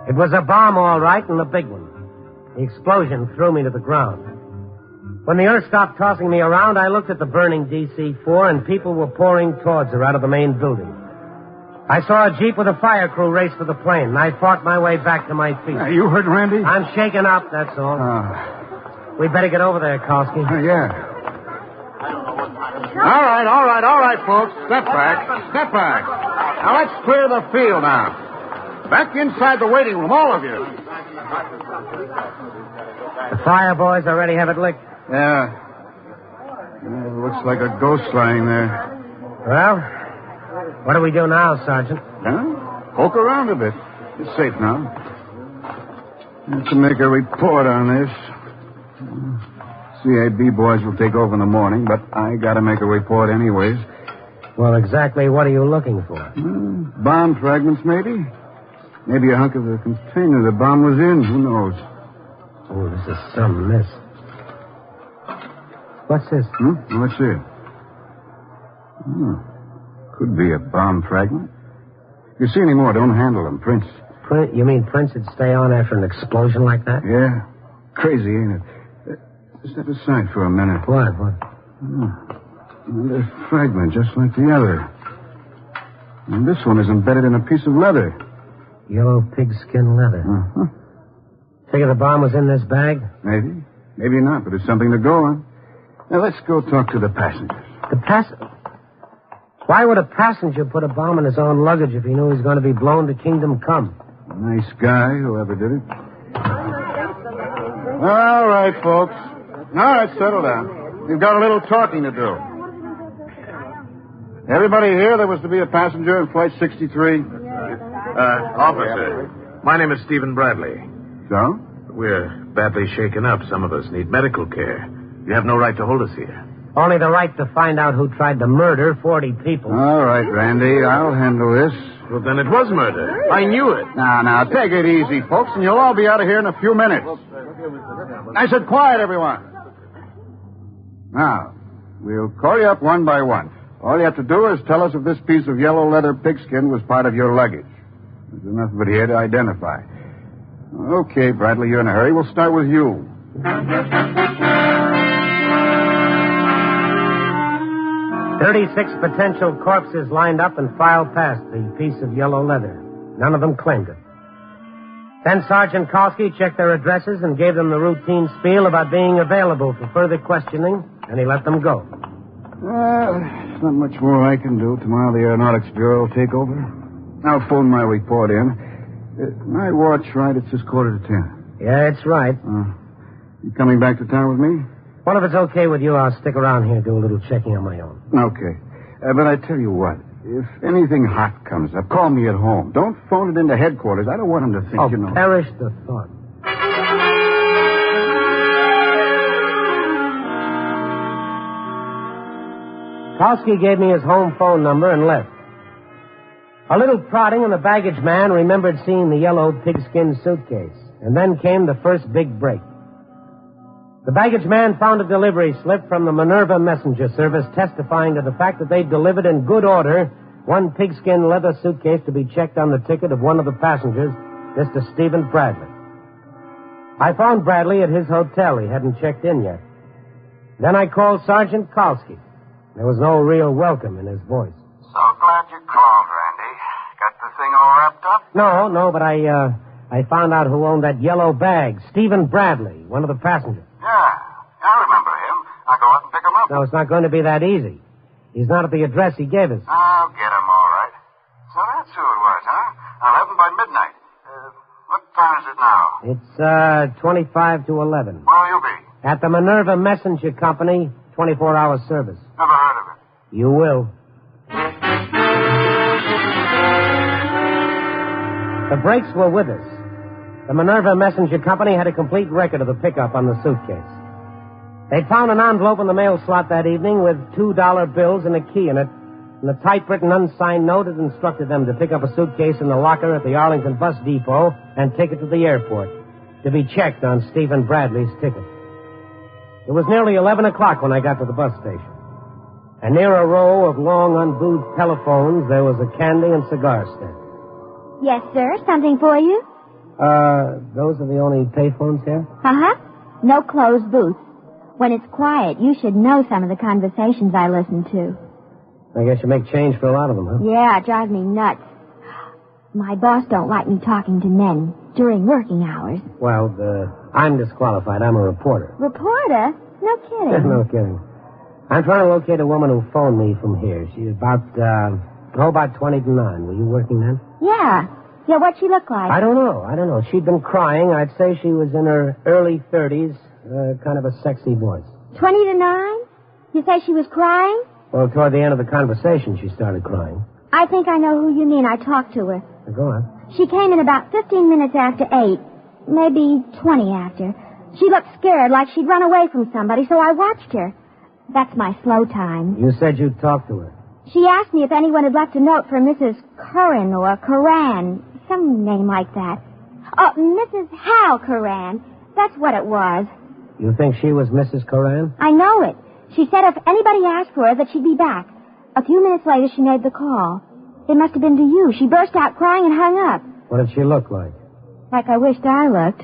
It was a bomb, all right, and a big one. The explosion threw me to the ground. When the earth stopped tossing me around, I looked at the burning DC-4, and people were pouring towards her out of the main building. I saw a jeep with a fire crew race for the plane, and I fought my way back to my feet. You hurt, Randy? I'm shaken up, that's all. We better get over there, Kalski. Yeah. All right, folks. Step back. Now, let's clear the field now. Back inside the waiting room, all of you. The fire boys already have it licked. Yeah. It looks like a ghost lying there. Well, what do we do now, Sergeant? Poke around a bit. It's safe now. I have to make a report on this. CAB boys will take over in the morning, but I got to make a report anyways. Well, exactly what are you looking for? Bomb fragments, maybe? Maybe a hunk of the container the bomb was in. Who knows? Oh, this is some mess. What's this? Let's see. Could be a bomb fragment. If you see any more, don't handle them. Prints. You mean prints that stay on after an explosion like that? Yeah. Crazy, ain't it? Step aside for a minute. What? Another fragment, just like the other. And this one is embedded in a piece of leather. Yellow pigskin leather. Figure the bomb was in this bag? Maybe. Maybe not, but it's something to go on. Now, let's go talk to the passengers. Why would a passenger put a bomb in his own luggage if he knew he was going to be blown to kingdom come? Nice guy, whoever did it. All right, folks. All right, settle down. We've got a little talking to do. Everybody here, there was to be a passenger in Flight 63? Officer, my name is Stephen Bradley. So? We're badly shaken up. Some of us need medical care. You have no right to hold us here. Only the right to find out who tried to murder 40 people. All right, Randy, I'll handle this. Well, then it was murder. I knew it. Now, take it easy, folks, and you'll all be out of here in a few minutes. I said quiet, everyone. Now, we'll call you up one by one. All you have to do is tell us if this piece of yellow leather pigskin was part of your luggage. There's enough of it here to identify. Okay, Bradley, you're in a hurry. We'll start with you. 36 potential corpses lined up and filed past the piece of yellow leather. None of them claimed it. Then Sergeant Kalski checked their addresses and gave them the routine spiel about being available for further questioning, and he let them go. There's not much more I can do. Tomorrow the Aeronautics Bureau will take over. I'll phone my report in. My watch, right? It says 9:45. Yeah, it's right. You coming back to town with me? Well, if it's okay with you, I'll stick around here and do a little checking on my own. Okay. But I tell you what, if anything hot comes up, call me at home. Don't phone it into headquarters. I don't want them to think, perish the thought. Kalski gave me his home phone number and left. A little prodding, and the baggage man remembered seeing the yellow pigskin suitcase. And then came the first big break. The baggage man found a delivery slip from the Minerva Messenger Service testifying to the fact that they'd delivered in good order one pigskin leather suitcase to be checked on the ticket of one of the passengers, Mr. Stephen Bradley. I found Bradley at his hotel. He hadn't checked in yet. Then I called Sergeant Kalski. There was no real welcome in his voice. So glad you called, Randy. Got the thing all wrapped up? No, but I found out who owned that yellow bag. Stephen Bradley, one of the passengers. Yeah, I remember him. I'll go out and pick him up. No, it's not going to be that easy. He's not at the address he gave us. I'll get him, all right. So that's who it was, huh? I'll have him by midnight. What time is it now? It's 25 to 11. Where'll you be? At the Minerva Messenger Company, 24-hour service. Never heard of it. You will. The brakes were with us. The Minerva Messenger Company had a complete record of the pickup on the suitcase. They'd found an envelope in the mail slot that evening with $2 bills and a key in it, and a typewritten unsigned note had instructed them to pick up a suitcase in the locker at the Arlington bus depot and take it to the airport to be checked on Stephen Bradley's ticket. It was nearly 11 o'clock when I got to the bus station. And near a row of long, unbooed telephones, there was a candy and cigar stand. Yes, sir. Something for you? Those are the only payphones here? Uh-huh. No closed booths. When it's quiet, you should know some of the conversations I listen to. I guess you make change for a lot of them, huh? Yeah, it drives me nuts. My boss don't like me talking to men during working hours. Well, I'm disqualified. I'm a reporter. Reporter? No kidding. No kidding. I'm trying to locate a woman who phoned me from here. She's about 20 to 9. Were you working then? Yeah. Yeah, what'd she look like? I don't know. She'd been crying. I'd say she was in her early 30s. Kind of a sexy voice. 20 to 9? You say she was crying? Well, toward the end of the conversation, she started crying. I think I know who you mean. I talked to her. Go on. She came in about 15 minutes after 8. Maybe 20 after. She looked scared, like she'd run away from somebody, so I watched her. That's my slow time. You said you'd talk to her. She asked me if anyone had left a note for Mrs. Curran or Curran. Some name like that. Oh, Mrs. Hal Curran. That's what it was. You think she was Mrs. Curran? I know it. She said if anybody asked for her that she'd be back. A few minutes later, she made the call. It must have been to you. She burst out crying and hung up. What did she look like? Like I wished I looked.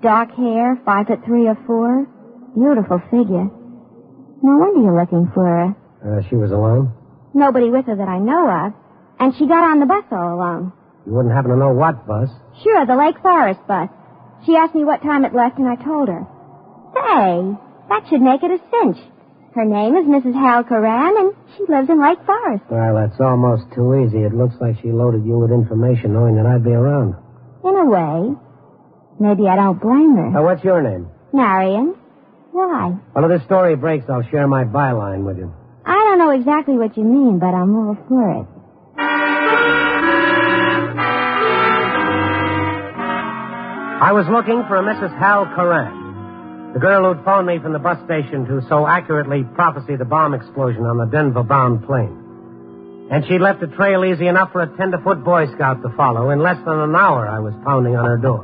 Dark hair, 5'3" or 4. Beautiful figure. No wonder you're looking for her. She was alone? Nobody with her that I know of. And she got on the bus all alone. You wouldn't happen to know what bus? Sure, the Lake Forest bus. She asked me what time it left, and I told her. Say, that should make it a cinch. Her name is Mrs. Hal Curran, and she lives in Lake Forest. Well, that's almost too easy. It looks like she loaded you with information knowing that I'd be around. In a way. Maybe I don't blame her. What's your name? Marion. Why? Well, if this story breaks, I'll share my byline with you. I don't know exactly what you mean, but I'm all for it. I was looking for a Mrs. Hal Curran. The girl who'd phoned me from the bus station to so accurately prophesy the bomb explosion on the Denver-bound plane. And she'd left a trail easy enough for a tenderfoot Boy Scout to follow. In less than an hour, I was pounding on her door.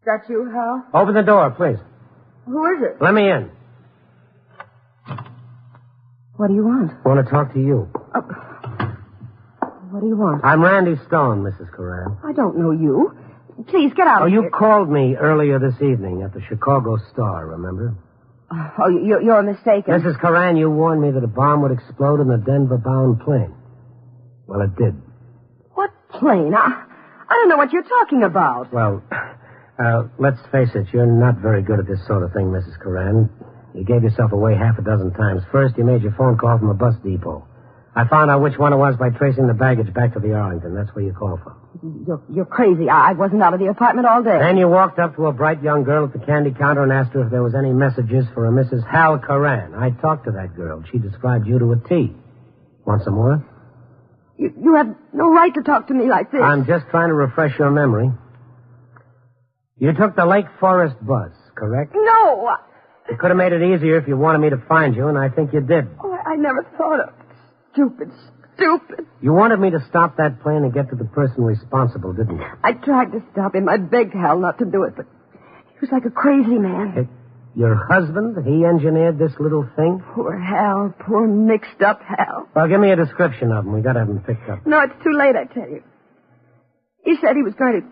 That you, Hal? Open the door, please. Who is it? Let me in. What do you want? I want to talk to you. What do you want? I'm Randy Stone, Mrs. Curran. I don't know you. Please, get out of here. You called me earlier this evening at the Chicago Star, remember? Oh, you're mistaken. Mrs. Curran, you warned me that a bomb would explode in the Denver-bound plane. Well, it did. What plane? I don't know what you're talking about. Well, let's face it, you're not very good at this sort of thing, Mrs. Curran. You gave yourself away half a dozen times. First, you made your phone call from a bus depot. I found out which one it was by tracing the baggage back to the Arlington. That's where you called from. You're crazy. I wasn't out of the apartment all day. Then you walked up to a bright young girl at the candy counter and asked her if there was any messages for a Mrs. Hal Curran. I talked to that girl. She described you to a T. Want some more? You have no right to talk to me like this. I'm just trying to refresh your memory. You took the Lake Forest bus, correct? No. You could have made it easier if you wanted me to find you, and I think you did. Oh, I never thought of it. Stupid. You wanted me to stop that plane and get to the person responsible, didn't you? I tried to stop him. I begged Hal not to do it, but he was like a crazy man. Your husband? He engineered this little thing? Poor Hal. Poor mixed-up Hal. Well, give me a description of him. We got to have him picked up. No, it's too late, I tell you. He said he was going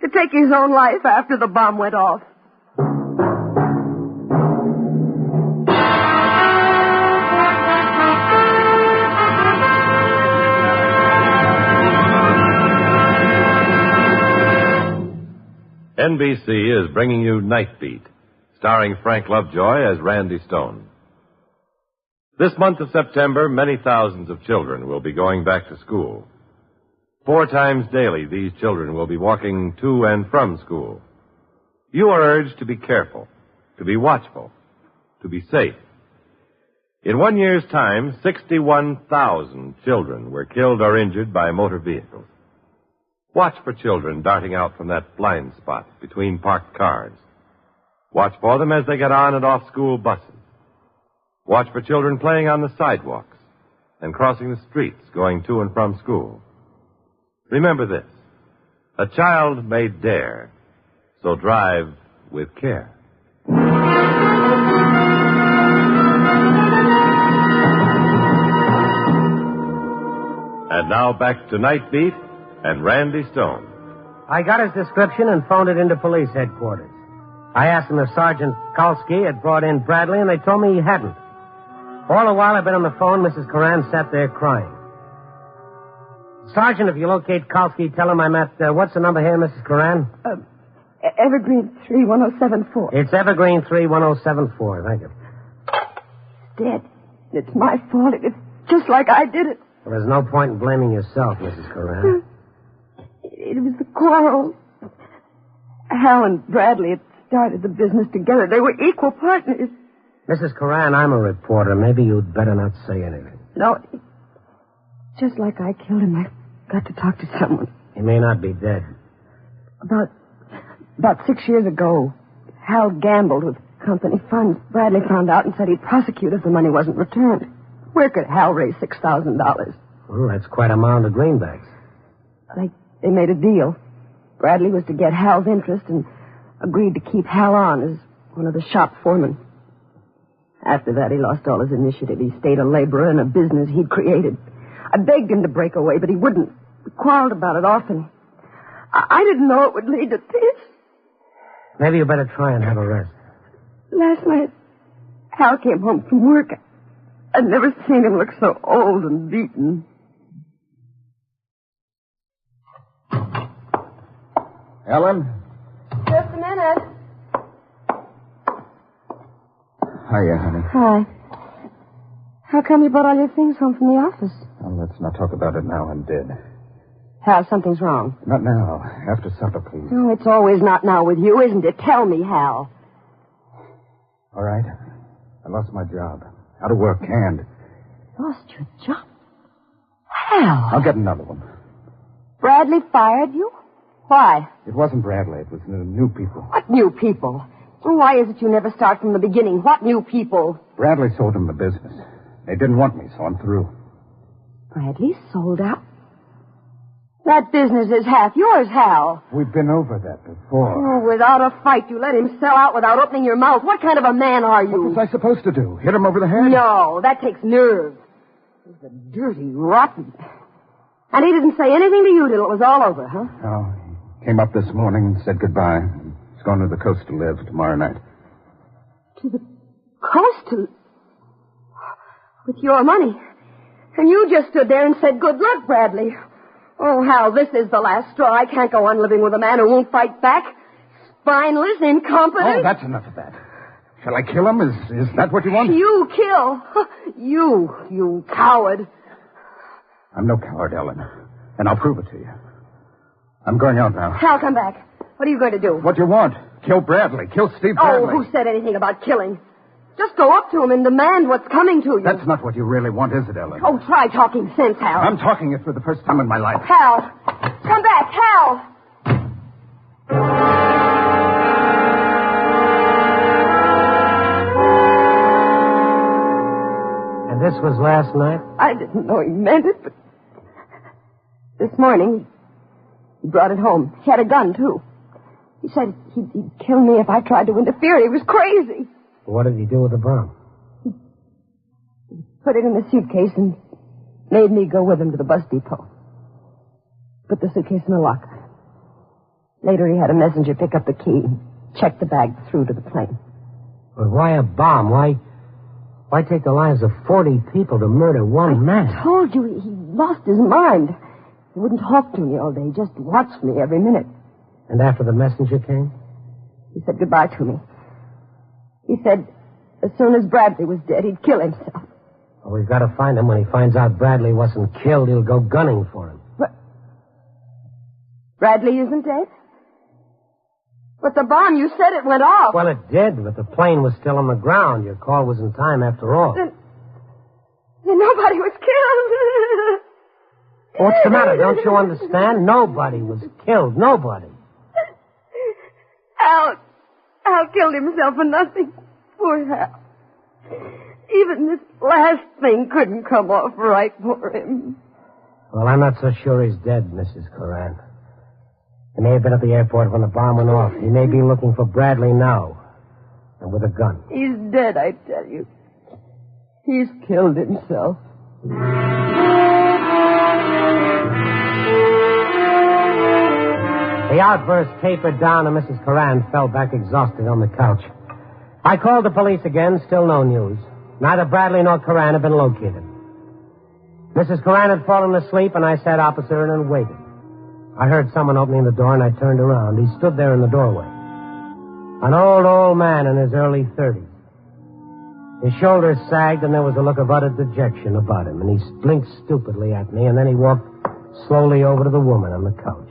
to take his own life after the bomb went off. NBC is bringing you Night Beat, starring Frank Lovejoy as Randy Stone. This month of September, many thousands of children will be going back to school. 4 times daily, these children will be walking to and from school. You are urged to be careful, to be watchful, to be safe. In 1 year's time, 61,000 children were killed or injured by motor vehicles. Watch for children darting out from that blind spot between parked cars. Watch for them as they get on and off school buses. Watch for children playing on the sidewalks and crossing the streets going to and from school. Remember this: a child may dare, so drive with care. And now back to Night Beat and Randy Stone. I got his description and phoned it into police headquarters. I asked him if Sergeant Kalski had brought in Bradley, and they told me he hadn't. All the while I've been on the phone, Mrs. Coran sat there crying. Sergeant, if you locate Kalski, tell him I'm at, what's the number here, Mrs. Coran? Evergreen 31074. It's Evergreen 31074, thank you. Dead. It's my fault. It's just like I did it. Well, there's no point in blaming yourself, Mrs. Coran. It was the quarrel. Hal and Bradley had started the business together. They were equal partners. Mrs. Coran, I'm a reporter. Maybe you'd better not say anything. No, just like I killed him, I've got to talk to someone. He may not be dead. About 6 years ago, Hal gambled with company funds. Bradley found out and said he'd prosecute if the money wasn't returned. Where could Hal raise $6,000? Well, that's quite a mound of greenbacks. They made a deal. Bradley was to get Hal's interest and agreed to keep Hal on as one of the shop foremen. After that, he lost all his initiative. He stayed a laborer in a business he'd created. I begged him to break away, but he wouldn't. We quarreled about it often. I didn't know it would lead to this. Maybe you better try and have a rest. Last night, Hal came home from work. I'd never seen him look so old and beaten. Ellen? Just a minute. Hiya, honey. Hi. How come you brought all your things home from the office? Well, let's not talk about it now. I'm dead. Hal, something's wrong. Not now. After supper, please. Oh, it's always not now with you, isn't it? Tell me, Hal. All right. I lost my job. Out of work, canned. Lost your job? Hal. I'll get another one. Bradley fired you? Why? It wasn't Bradley. It was new people. What new people? Why is it you never start from the beginning? What new people? Bradley sold them the business. They didn't want me, so I'm through. Bradley sold out? That business is half yours, Hal. We've been over that before. Oh, without a fight, you let him sell out without opening your mouth. What kind of a man are you? What was I supposed to do? Hit him over the head? No, that takes nerve. He's a dirty, rotten. And he didn't say anything to you till it was all over, huh? No. He came up this morning and said goodbye. He's going to the coast to live tomorrow night. To the coast to... With your money. And you just stood there and said, good luck, Bradley. Oh, Hal, this is the last straw. I can't go on living with a man who won't fight back. Spineless, incompetent. Oh, that's enough of that. Shall I kill him? Is that what you want? You kill. You coward. I'm no coward, Ellen. And I'll prove it to you. I'm going out now. Hal, come back. What are you going to do? What do you want? Kill Bradley. Kill Steve Bradley. Oh, who said anything about killing? Just go up to him and demand what's coming to you. That's not what you really want, is it, Ellen? Oh, try talking sense, Hal. I'm talking it for the first time in my life. Hal, come back, Hal. And this was last night? I didn't know he meant it, but this morning he brought it home. He had a gun, too. He said he'd kill me if I tried to interfere. He was crazy. What did he do with the bomb? He put it in the suitcase and made me go with him to the bus depot. Put the suitcase in the locker. Later, he had a messenger pick up the key and check the bag through to the plane. But why a bomb? Why take the lives of 40 people to murder one man? I told you, he lost his mind. He wouldn't talk to me all day, just watched me every minute. And after the messenger came? He said goodbye to me. He said as soon as Bradley was dead, he'd kill himself. Well, we've got to find him. When he finds out Bradley wasn't killed, he'll go gunning for him. Bradley isn't dead? But the bomb, you said it went off. Well, it did, but the plane was still on the ground. Your call was in time after all. Then nobody was killed. What's the matter? Don't you understand? Nobody was killed. Nobody. Hal killed himself for nothing. Poor Hal. Even this last thing couldn't come off right for him. Well, I'm not so sure he's dead, Mrs. Coran. He may have been at the airport when the bomb went off. He may be looking for Bradley now. And with a gun. He's dead, I tell you. He's killed himself. The outburst tapered down and Mrs. Coran fell back exhausted on the couch. I called the police again, still no news. Neither Bradley nor Coran had been located. Mrs. Coran had fallen asleep and I sat opposite her and waited. I heard someone opening the door and I turned around. He stood there in the doorway. An old man in his early 30s. His shoulders sagged and there was a look of utter dejection about him. And he blinked stupidly at me and then he walked slowly over to the woman on the couch.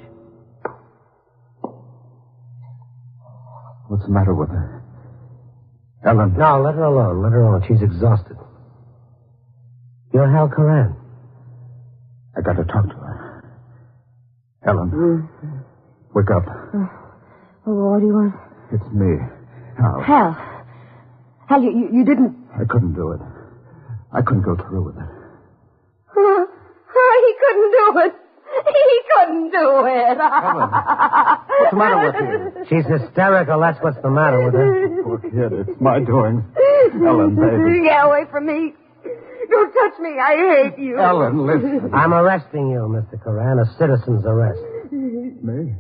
What's the matter with her? Ellen. No, let her alone. Let her alone. She's exhausted. You're Hal Coran. I got to talk to her. Ellen. Wake up. What do you want? It's me. Hal. Hal, you didn't... I couldn't do it. I couldn't go through with it. He couldn't do it. He couldn't do it. Ellen. What's the matter with you? She's hysterical. That's what's the matter with her. Poor kid. It's my doing. Ellen, baby. Get away from me. Don't touch me. I hate you. Ellen, listen. I'm arresting you, Mr. Coran. A citizen's arrest. Me?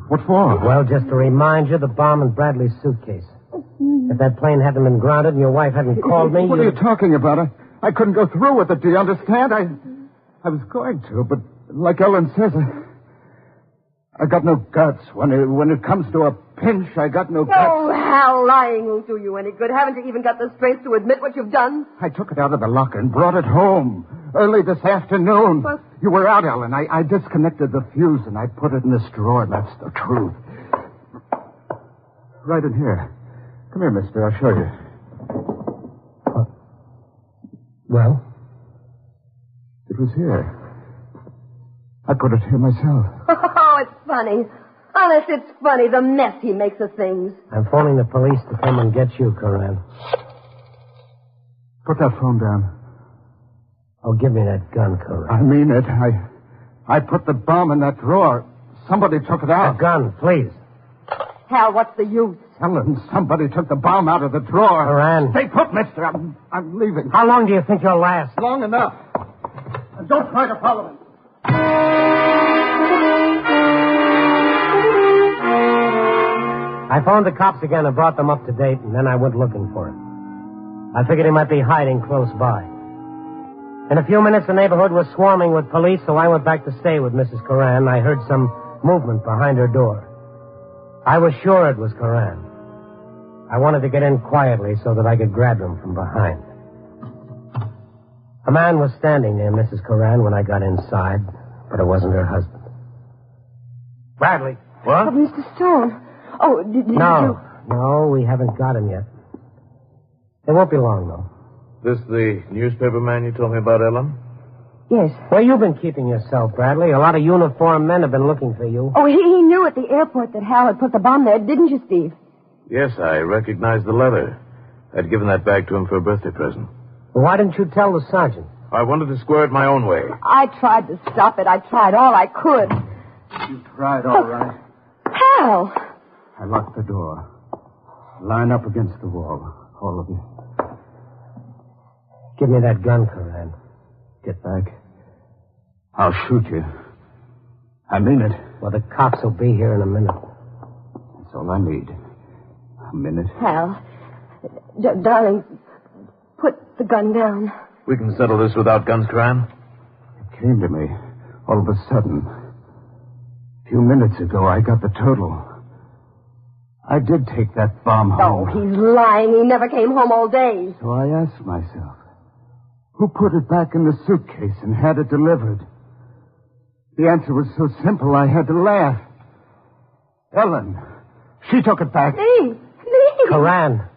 What for? Well, just to remind you, the bomb in Bradley's suitcase. If that plane hadn't been grounded and your wife hadn't called me... What are you talking about? I couldn't go through with it. Do you understand? I was going to, but like Ellen says, I got no guts. When it comes to a pinch, I got no guts. Oh, Hal, lying won't do you any good. Haven't you even got the strength to admit what you've done? I took it out of the locker and brought it home early this afternoon. What? You were out, Ellen. I disconnected the fuse and I put it in this drawer. That's the truth. Right in here. Come here, mister. I'll show you. Well? It was here. I put it here myself. Oh, it's funny. Honest, it's funny, the mess he makes of things. I'm phoning the police to come and get you, Coran. Put that phone down. Oh, give me that gun, Coran. I mean it. I put the bomb in that drawer. Somebody took it out. The gun, please. Hal, what's the use? Ellen, somebody took the bomb out of the drawer. Coran. Stay put, mister. I'm leaving. How long do you think you'll last? Long enough. And don't try to follow me. I phoned the cops again and brought them up to date, and then I went looking for him. I figured he might be hiding close by. In a few minutes, the neighborhood was swarming with police, so I went back to stay with Mrs. Coran. I heard some movement behind her door. I was sure it was Coran. I wanted to get in quietly so that I could grab him from behind. A man was standing near Mrs. Coran when I got inside, but it wasn't her husband. Bradley. What? Oh, Mr. Stone. Oh, did you... No, we haven't got him yet. It won't be long, though. This the newspaper man you told me about, Ellen? Yes. Where you been keeping yourself, Bradley? A lot of uniformed men have been looking for you. Oh, he knew at the airport that Hal had put the bomb there, didn't you, Steve? Yes, I recognized the letter. I'd given that back to him for a birthday present. Well, why didn't you tell the sergeant? I wanted to square it my own way. I tried to stop it. I tried all I could. You tried all right. Hal! I locked the door. Line up against the wall, all of you. Give me that gun, Coran. Get back. I'll shoot you. I mean it. Well, the cops will be here in a minute. That's all I need. A minute. Hal, darling, put the gun down. We can settle this without guns, Coran? It came to me all of a sudden. few minutes ago, I got the total. I did take that bomb Oh, home. he's lying. He never came home all day. So I asked myself, who put it back in the suitcase and had it delivered? The answer was so simple, I had to laugh. Ellen. She took it back. Me? Coran,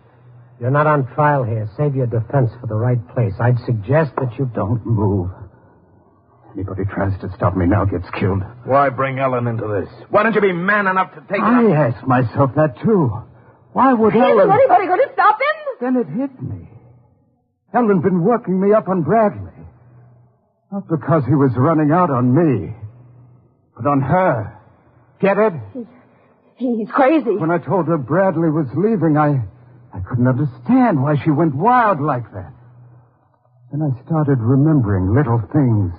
you're not on trial here. Save your defense for the right place. I'd suggest that you... Don't move. Anybody tries to stop me now gets killed. Why bring Ellen into this? Why don't you be man enough to take I her? asked myself that, too. Why would Ellen... Isn't anybody going to stop him? Then it hit me. Ellen been working me up on Bradley. Not because he was running out on me, but on her. Get it? He's crazy. When I told her Bradley was leaving, I couldn't understand why she went wild like that. Then I started remembering little things,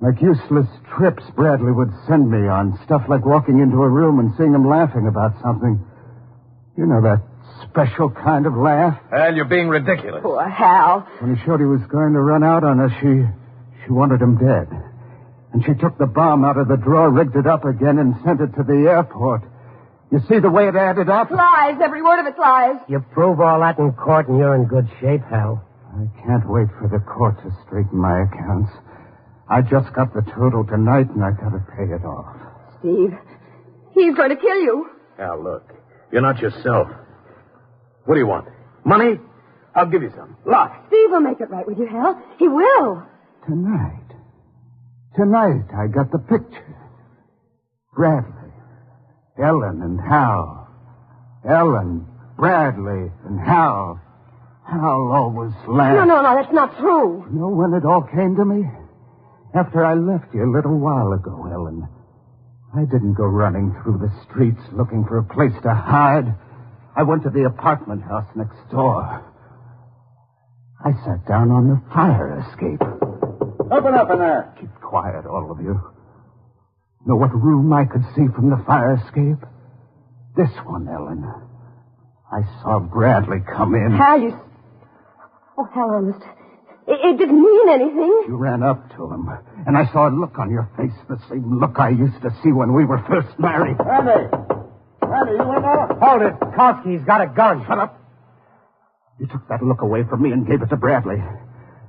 like useless trips Bradley would send me on, stuff like walking into a room and seeing him laughing about something. You know, that special kind of laugh. Hal, you're being ridiculous. Poor Hal. When he showed he was going to run out on us, she wanted him dead. And she took the bomb out of the drawer, rigged it up again, and sent it to the airport. You see the way it added up? Lies. Every word of it's lies. You prove all that in court and you're in good shape, Hal. I can't wait for the court to straighten my accounts. I just got the total tonight, and I gotta pay it off. Steve, he's going to kill you. Hal, look. You're not yourself. What do you want? Money? I'll give you some. Lots. Steve will make it right with you, Hal. He will. Tonight, I got the picture. Bradley, Ellen, and Hal. Ellen, Bradley, and Hal. Hal always laughed. No, that's not true. You know when it all came to me? After I left you a little while ago, Ellen. I didn't go running through the streets looking for a place to hide. I went to the apartment house next door. I sat down on the fire escape. Open up in there. Keep quiet, all of you. Know what room I could see from the fire escape? This one, Ellen. I saw Bradley come in. Hal, you... Oh, Hal, honest. It didn't mean anything. You ran up to him, and I saw a look on your face, the same look I used to see when we were first married. Randy, you went out? Hold it. Kosky's got a gun. Shut up. You took that look away from me and gave it to Bradley.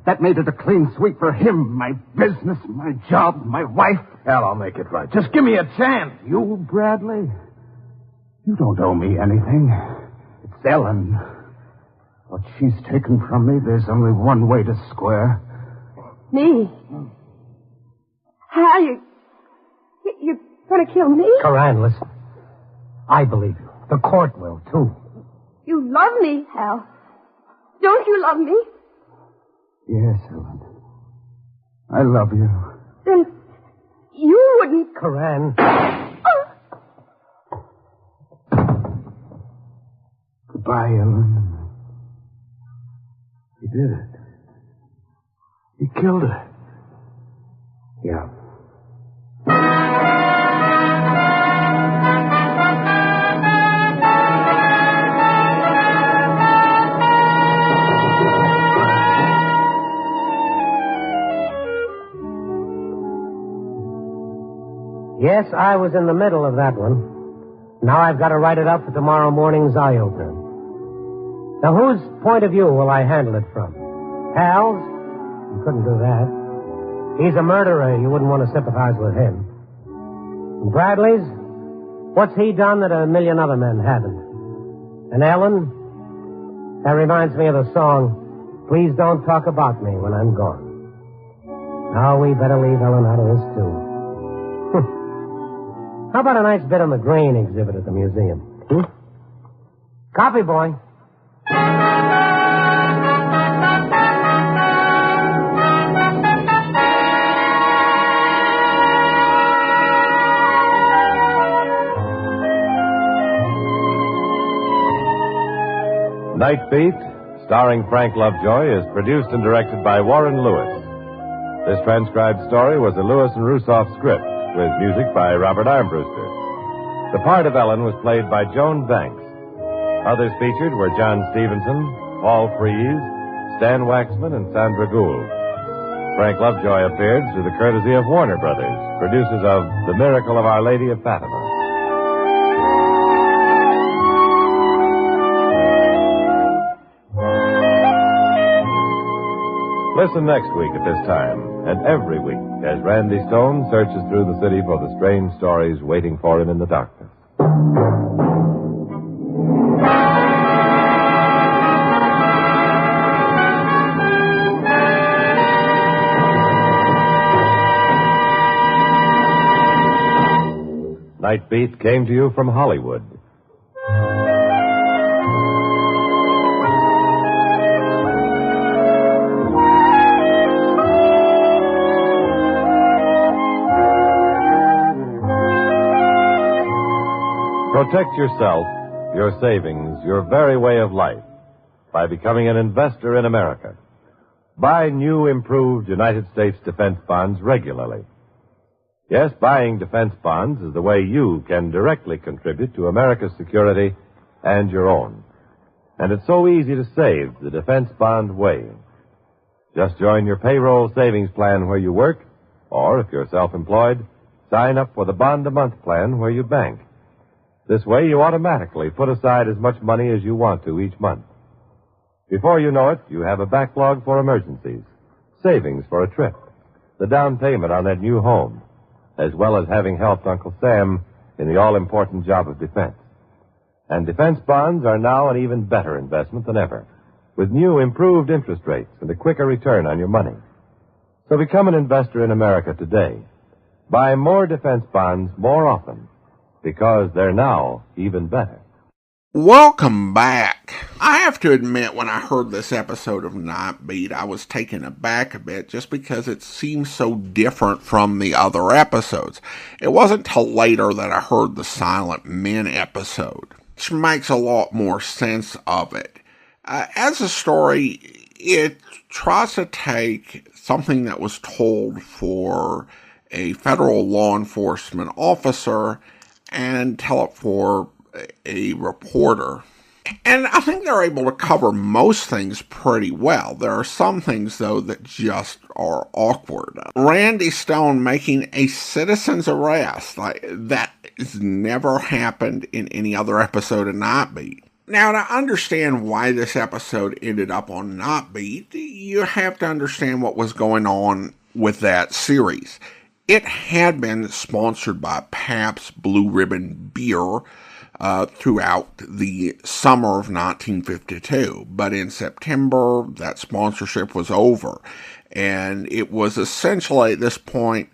That made it a clean sweep for him, my business, my job, my wife. Hal, I'll make it right. Just give me a chance. You, Bradley? You don't owe me anything. It's Ellen. What she's taken from me, there's only one way to square. Me? Hal, you're going to kill me? Coran, listen. I believe you. The court will, too. You love me, Hal. Don't you love me? Yes, Ellen. I love you. Then you wouldn't... Coran. Goodbye, Ellen. He did it. He killed her. Yeah. Yes, I was in the middle of that one. Now I've got to write it up for tomorrow morning's eye-opener. Now, whose point of view will I handle it from? Hal's? You couldn't do that. He's a murderer. You wouldn't want to sympathize with him. And Bradley's? What's he done that a million other men haven't? And Ellen? That reminds me of the song, Please Don't Talk About Me When I'm Gone. Now we better leave Ellen out of this, too. How about a nice bit on the grain exhibit at the museum? Copy, boy. Night Beat, starring Frank Lovejoy, is produced and directed by Warren Lewis. This transcribed story was a Lewis and Russoff script, with music by Robert Armbruster. The part of Ellen was played by Joan Banks. Others featured were John Stevenson, Paul Frees, Stan Waxman, and Sandra Gould. Frank Lovejoy appeared through the courtesy of Warner Brothers, producers of The Miracle of Our Lady of Fatima. Listen next week at this time, and every week, as Randy Stone searches through the city for the strange stories waiting for him in the darkness. Night Beat came to you from Hollywood. Protect yourself, your savings, your very way of life by becoming an investor in America. Buy new, improved United States defense bonds regularly. Yes, buying defense bonds is the way you can directly contribute to America's security and your own. And it's so easy to save the defense bond way. Just join your payroll savings plan where you work, or if you're self-employed, sign up for the bond-a-month plan where you bank. This way, you automatically put aside as much money as you want to each month. Before you know it, you have a backlog for emergencies, savings for a trip, the down payment on that new home, as well as having helped Uncle Sam in the all-important job of defense. And defense bonds are now an even better investment than ever, with new improved interest rates and a quicker return on your money. So become an investor in America today. Buy more defense bonds more often, because they're now even better. Welcome back. I have to admit, when I heard this episode of Night Beat, I was taken aback a bit just because it seemed so different from the other episodes. It wasn't till later that I heard the Silent Men episode, which makes a lot more sense of it. As a story, it tries to take something that was told for a federal law enforcement officer and tell it for a reporter. And I think they're able to cover most things pretty well. There are some things, though, that just are awkward. Randy Stone making a citizen's arrest, that has never happened in any other episode of Night Beat. Now, to understand why this episode ended up on Night Beat, you have to understand what was going on with that series. It had been sponsored by Pabst Blue Ribbon Beer throughout the summer of 1952. But in September, that sponsorship was over. And it was essentially, at this point,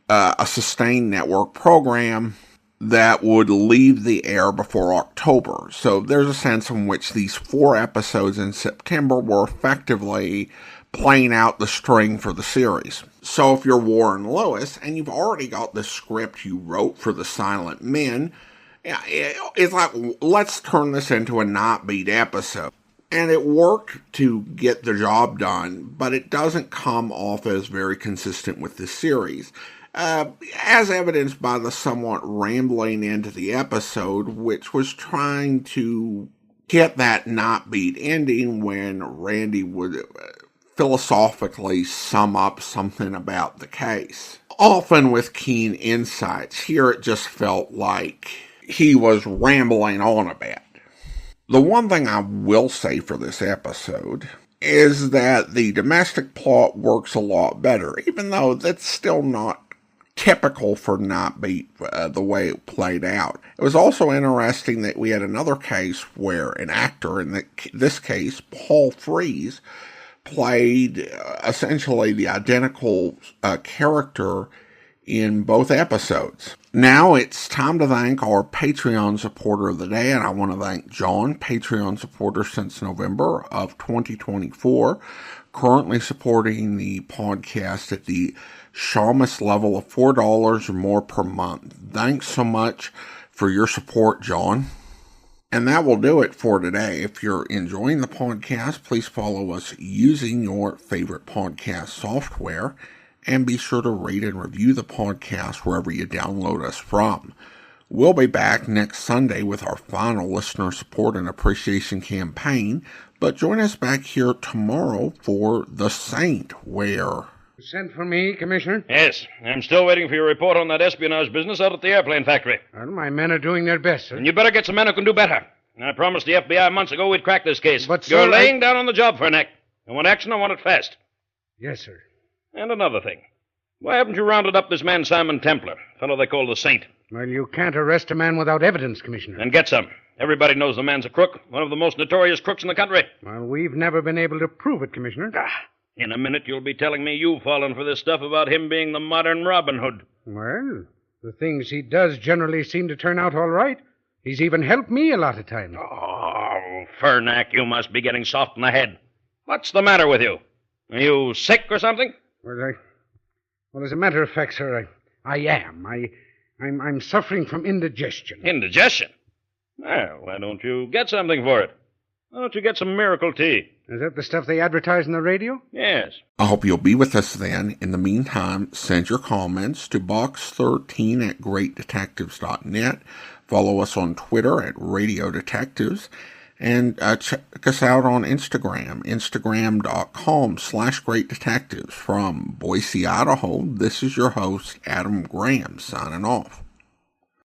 a sustained network program that would leave the air before October. So there's a sense in which these 4 episodes in September were effectively playing out the string for the series. So if you're Warren Lewis and you've already got the script you wrote for the Silent Men, it's like, let's turn this into a Night Beat episode. And it worked to get the job done, but it doesn't come off as very consistent with the series. As evidenced by the somewhat rambling end of the episode, which was trying to get that Night Beat ending when Randy would philosophically sum up something about the case. Often with keen insights. Here it just felt like he was rambling on a bit. The one thing I will say for this episode is that the domestic plot works a lot better, even though that's still not typical for Night Beat, the way it played out. It was also interesting that we had another case where an actor, in this case Paul Frees, played essentially the identical character in both episodes. Now it's time to thank our Patreon supporter of the day, and I want to thank John, Patreon supporter since November of 2024, currently supporting the podcast at the Shamus level of $4 or more per month. Thanks so much for your support, John. And that will do it for today. If you're enjoying the podcast, please follow us using your favorite podcast software, and be sure to rate and review the podcast wherever you download us from. We'll be back next Sunday with our final listener support and appreciation campaign, but join us back here tomorrow for The Saint, where Sent for me, Commissioner? Yes. I'm still waiting for your report on that espionage business out at the airplane factory. Well, my men are doing their best, sir. And you better get some men who can do better. I promised the FBI months ago we'd crack this case. But, You're sir, laying down on the job, Fernack. I want action. I want it fast. Yes, sir. And another thing. Why haven't you rounded up this man Simon Templar, fellow they call the Saint? Well, you can't arrest a man without evidence, Commissioner. And get some. Everybody knows the man's a crook, one of the most notorious crooks in the country. Well, we've never been able to prove it, Commissioner. In a minute, you'll be telling me you've fallen for this stuff about him being the modern Robin Hood. Well, the things he does generally seem to turn out all right. He's even helped me a lot of times. Oh, Fernack, you must be getting soft in the head. What's the matter with you? Are you sick or something? Well, as a matter of fact, sir, I am. I'm suffering from indigestion. Indigestion? Well, why don't you get something for it? Why don't you get some miracle tea? Is that the stuff they advertise on the radio? Yes. I hope you'll be with us then. In the meantime, send your comments to box13@greatdetectives.net. Follow us on Twitter at Radio Detectives. And check us out on Instagram, instagram.com/greatdetectives. From Boise, Idaho, this is your host, Adam Graham, signing off.